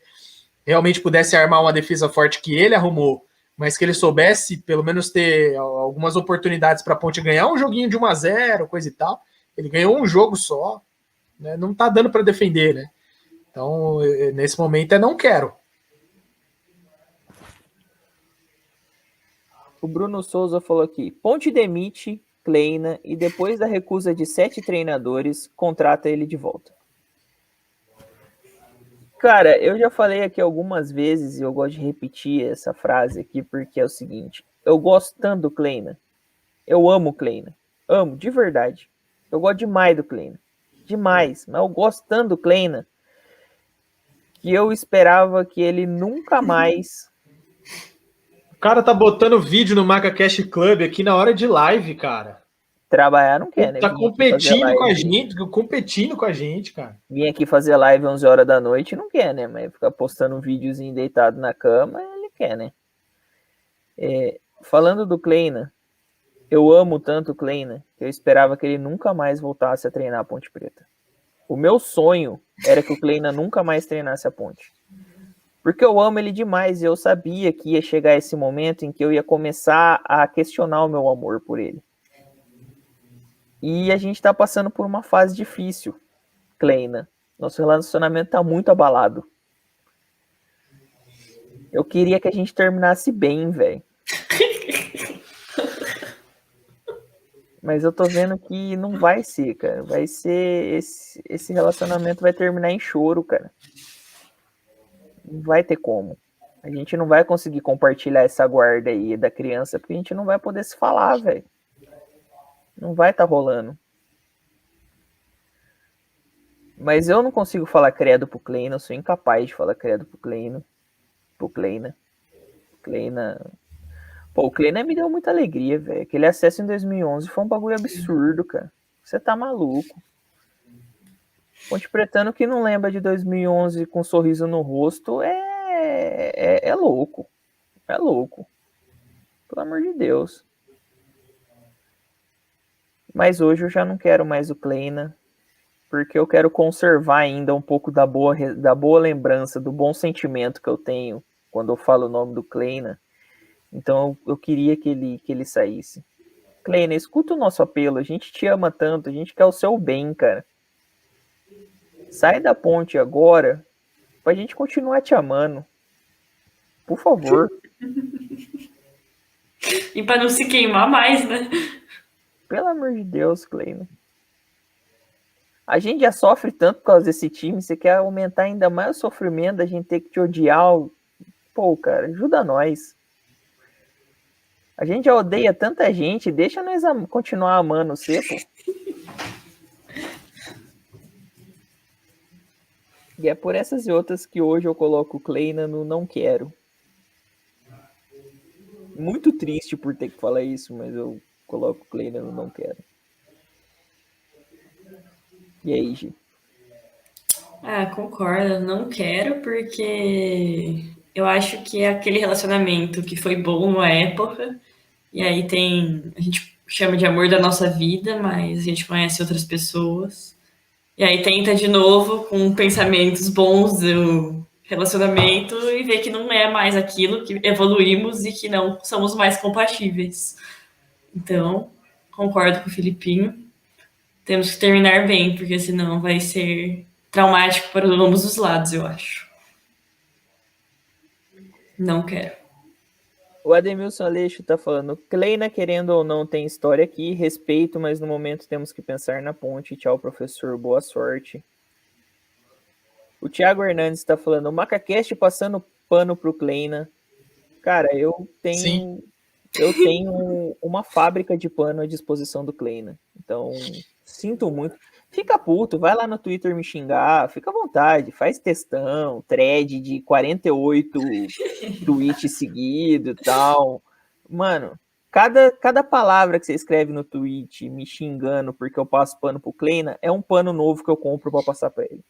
realmente pudesse armar uma defesa forte que ele arrumou, mas que ele soubesse pelo menos ter algumas oportunidades para a Ponte ganhar um joguinho de 1-0, coisa e tal. Ele ganhou um jogo só, né? Não tá dando para defender, né? Então, nesse momento, não quero. O Bruno Souza falou aqui, Ponte demite Kleina e depois da recusa de 7 treinadores, contrata ele de volta. Cara, eu já falei aqui algumas vezes e eu gosto de repetir essa frase aqui porque é o seguinte, eu gosto tanto do Kleina, eu amo o Kleina, amo, de verdade. Eu gosto demais do Kleina, demais, mas eu gosto tanto do Kleina que eu esperava que ele nunca mais... O cara tá botando vídeo no MacaCast Club aqui na hora de live, cara. Trabalhar não quer, né? Tá competindo com a gente, cara. Vim aqui fazer live 11 horas da noite, não quer, né? Mas ficar postando um videozinho deitado na cama, ele quer, né? Falando do Kleina, eu amo tanto o Kleina que eu esperava que ele nunca mais voltasse a treinar a Ponte Preta. O meu sonho era que o Kleina nunca mais treinasse a Ponte. Porque eu amo ele demais e eu sabia que ia chegar esse momento em que eu ia começar a questionar o meu amor por ele. E a gente tá passando por uma fase difícil, Kleina. Nosso relacionamento tá muito abalado. Eu queria que a gente terminasse bem, velho. Mas eu tô vendo que não vai ser, cara. Vai ser... Esse relacionamento vai terminar em choro, cara. Não vai ter como. A gente não vai conseguir compartilhar essa guarda aí da criança, porque a gente não vai poder se falar, velho. Não vai tá rolando. Mas eu não consigo falar credo pro Kleina, eu sou incapaz de falar credo pro Kleina. Pô, o Kleina me deu muita alegria, velho. Aquele acesso em 2011 foi um bagulho absurdo, cara. Você tá maluco. Ponte Pretano que não lembra de 2011 com um sorriso no rosto é louco. É louco. Pelo amor de Deus. Mas hoje eu já não quero mais o Kleina, porque eu quero conservar ainda um pouco da boa lembrança, do bom sentimento que eu tenho quando eu falo o nome do Kleina. Então eu queria que ele saísse. Kleina, escuta o nosso apelo, a gente te ama tanto, a gente quer o seu bem, cara. Sai da Ponte agora pra gente continuar te amando. Por favor. E para não se queimar mais, né? Pelo amor de Deus, Kleina. A gente já sofre tanto por causa desse time, você quer aumentar ainda mais o sofrimento da gente ter que te odiar. Pô, cara, ajuda nós. A gente já odeia tanta gente, deixa nós continuar amando você, pô. E é por essas e outras que hoje eu coloco o Kleina no não quero. Muito triste por ter que falar isso, mas eu coloco o Kleina no não quero. E aí, Gi? Ah, concordo. Não quero, porque eu acho que é aquele relacionamento que foi bom numa época, e aí a gente chama de amor da nossa vida, mas a gente conhece outras pessoas. E aí tenta de novo com pensamentos bons do relacionamento e vê que não é mais aquilo, que evoluímos e que não somos mais compatíveis. Então, concordo com o Filipinho. Temos que terminar bem, porque senão vai ser traumático para ambos os lados, eu acho. Não quero. O Ademilson Aleixo tá falando, Kleina, querendo ou não, tem história aqui, respeito, mas no momento temos que pensar na ponte. Tchau, professor, boa sorte. O Thiago Hernandes tá falando, o Macacast passando pano pro Kleina. Cara, eu tenho uma fábrica de pano à disposição do Kleina. Então, sinto muito. Fica puto, vai lá no Twitter me xingar, fica à vontade, faz textão, thread de 48 tweets seguidos e tal. Mano, cada palavra que você escreve no tweet me xingando porque eu passo pano pro Kleina é um pano novo que eu compro pra passar pra ele.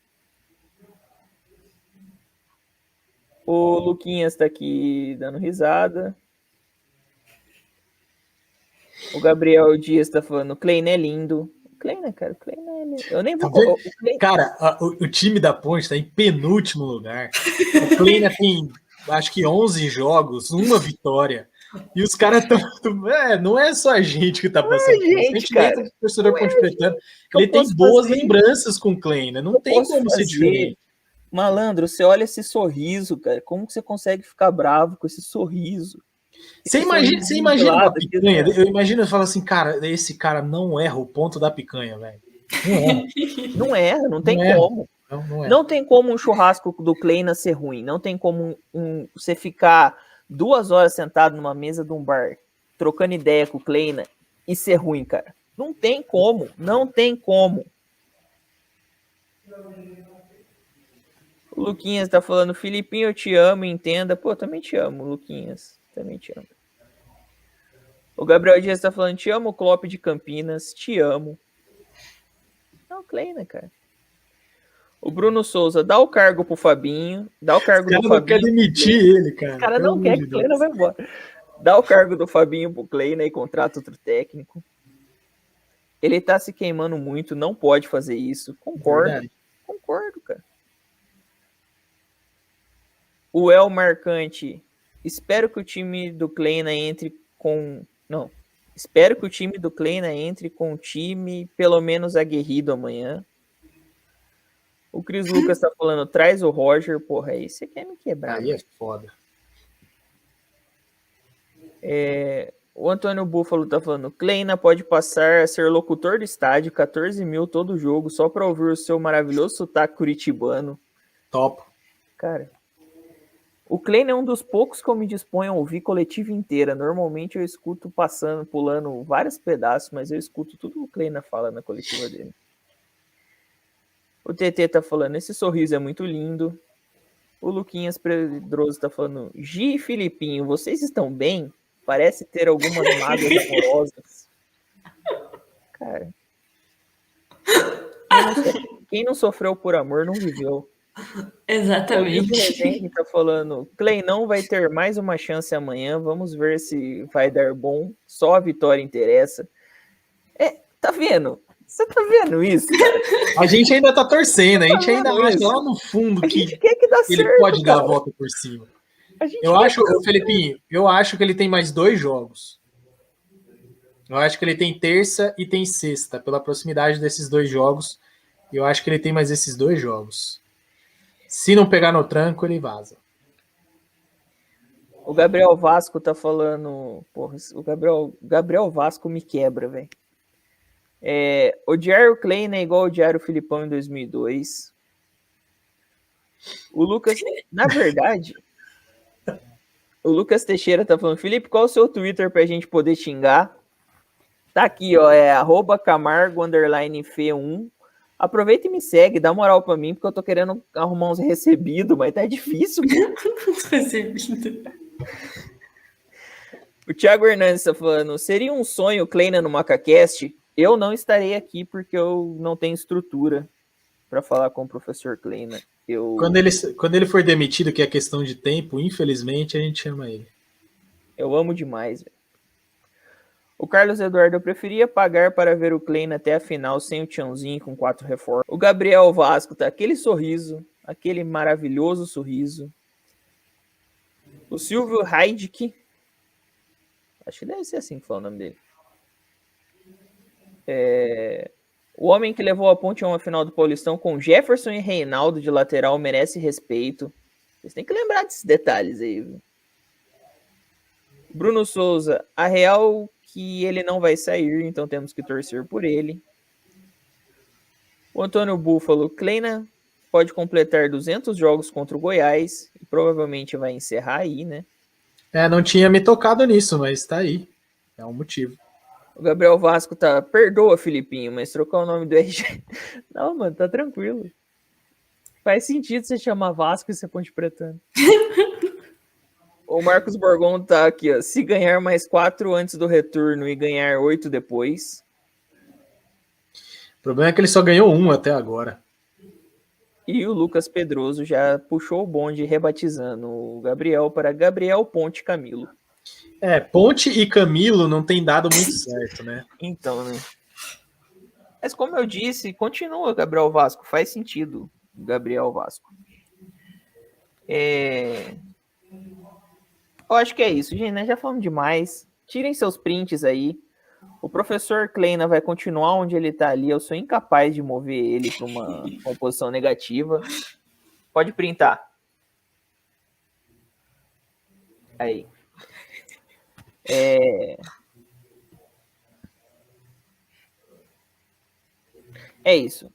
O Luquinhas tá aqui dando risada. O Gabriel Dias tá falando, o Kleina é lindo. O Kleina, cara, o Kleina é lindo. Eu nem vou... Cara, o time da Ponte tá em penúltimo lugar. O Kleina tem, acho que 11 jogos, uma vitória. E os caras estão... não é só a gente que tá passando por isso. Sentimento do torcedor ponte-pretano. Ele tem boas lembranças com o Kleina. Não tem como ser diferente. Malandro, você olha esse sorriso, cara. Como que você consegue ficar bravo com esse sorriso? Você imagina uma picanha? Eu imagino e falo assim, cara, esse cara não erra o ponto da picanha, velho. Não erra, não tem como. Não tem como um churrasco do Kleina ser ruim. Não tem como você ficar 2 horas sentado numa mesa de um bar, trocando ideia com o Kleina e ser ruim, cara. Não tem como. Não tem como. O Luquinhas tá falando, Filipinho, eu te amo, entenda. Pô, também te amo, Luquinhas. Também te amo. O Gabriel Dias tá falando, te amo, Klopp de Campinas, te amo. Não, Kleina, cara. O Bruno Souza, dá o cargo pro Fabinho. Dá o cargo do Fabinho. Não quer demitir ele, cara. O cara não quer que o Kleina vá embora. Dá o cargo do Fabinho pro Kleina e contrata outro técnico. Ele tá se queimando muito, não pode fazer isso. Concordo. Verdade. Concordo, cara. O El Marcante, espero que o time do Kleina entre com... Não, espero que o time do Kleina entre com um time pelo menos aguerrido amanhã. O Cris Lucas tá falando, traz o Roger. Porra, aí você quer me quebrar. Aí é foda. O Antônio Búfalo tá falando, Kleina pode passar a ser locutor do estádio, 14 mil todo jogo, só pra ouvir o seu maravilhoso sotaque curitibano. Top. Cara... O Kleina é um dos poucos que eu me disponho a ouvir coletiva inteira. Normalmente eu escuto pulando vários pedaços, mas eu escuto tudo que o Kleina fala na coletiva dele. O TT tá falando, esse sorriso é muito lindo. O Luquinhas Pedroso tá falando, Gi e Filipinho, vocês estão bem? Parece ter algumas mágoas amorosas. Cara. Quem não sofreu por amor não viveu. Exatamente. O Rezende tá falando, Kleinão vai ter mais uma chance amanhã, vamos ver se vai dar bom, só a vitória interessa. Tá vendo? Você tá vendo isso, cara? A gente ainda tá torcendo, a gente ainda acha lá no fundo que ele pode dar a volta por cima. Eu acho, Felipinho, eu acho que ele tem mais 2 jogos. Eu acho que ele tem terça e tem sexta, pela proximidade desses 2 jogos. Eu acho que ele tem mais esses 2 jogos. Se não pegar no tranco, ele vaza. O Gabriel Vasco tá falando. Porra, o Gabriel Vasco me quebra, velho. Odiar o Kleina é igual odiar o Filipão em 2002. O Lucas, na verdade, o Lucas Teixeira tá falando: Felipe, qual é o seu Twitter pra gente poder xingar? Tá aqui, ó, é @Camargo_F1. Aproveita e me segue, dá moral pra mim, porque eu tô querendo arrumar uns recebidos, mas tá difícil, pô. Recebido. O Thiago Hernandes tá falando: seria um sonho Kleina no MacaCast? Eu não estarei aqui porque eu não tenho estrutura para falar com o professor Kleina. Quando ele for demitido, que é questão de tempo, infelizmente, a gente chama ele. Eu amo demais, velho. O Carlos Eduardo: eu preferia pagar para ver o Kleina até a final sem o Tiãozinho com 4 reforços. O Gabriel Vasco tá aquele sorriso, aquele maravilhoso sorriso. O Silvio Heidick, acho que deve ser assim que fala o nome dele. O homem que levou a Ponte a uma final do Paulistão com Jefferson e Reinaldo de lateral merece respeito. Vocês têm que lembrar desses detalhes aí, viu? Bruno Souza: a real que ele não vai sair, então temos que torcer por ele. O Antônio Búfalo: Kleina pode completar 200 jogos contra o Goiás e provavelmente vai encerrar aí, né? Não tinha me tocado nisso, mas tá aí. É um motivo. O Gabriel Vasco tá: perdoa, Filipinho, mas trocar o nome do RG. Não, mano, tá tranquilo. Faz sentido você chamar Vasco e ser Ponte Pretano. O Marcos Borgon tá aqui, ó: se ganhar mais 4 antes do retorno e ganhar 8 depois. O problema é que ele só ganhou 1 até agora. E o Lucas Pedroso já puxou o bonde rebatizando o Gabriel para Gabriel Ponte Camilo. Ponte e Camilo não tem dado muito certo, né? Então, né? Mas como eu disse, continua Gabriel Vasco. Faz sentido, Gabriel Vasco. Eu acho que é isso, gente, né? Já falamos demais. Tirem seus prints aí. O professor Kleina vai continuar onde ele tá ali. Eu sou incapaz de mover ele para uma composição negativa. Pode printar. Aí. É isso.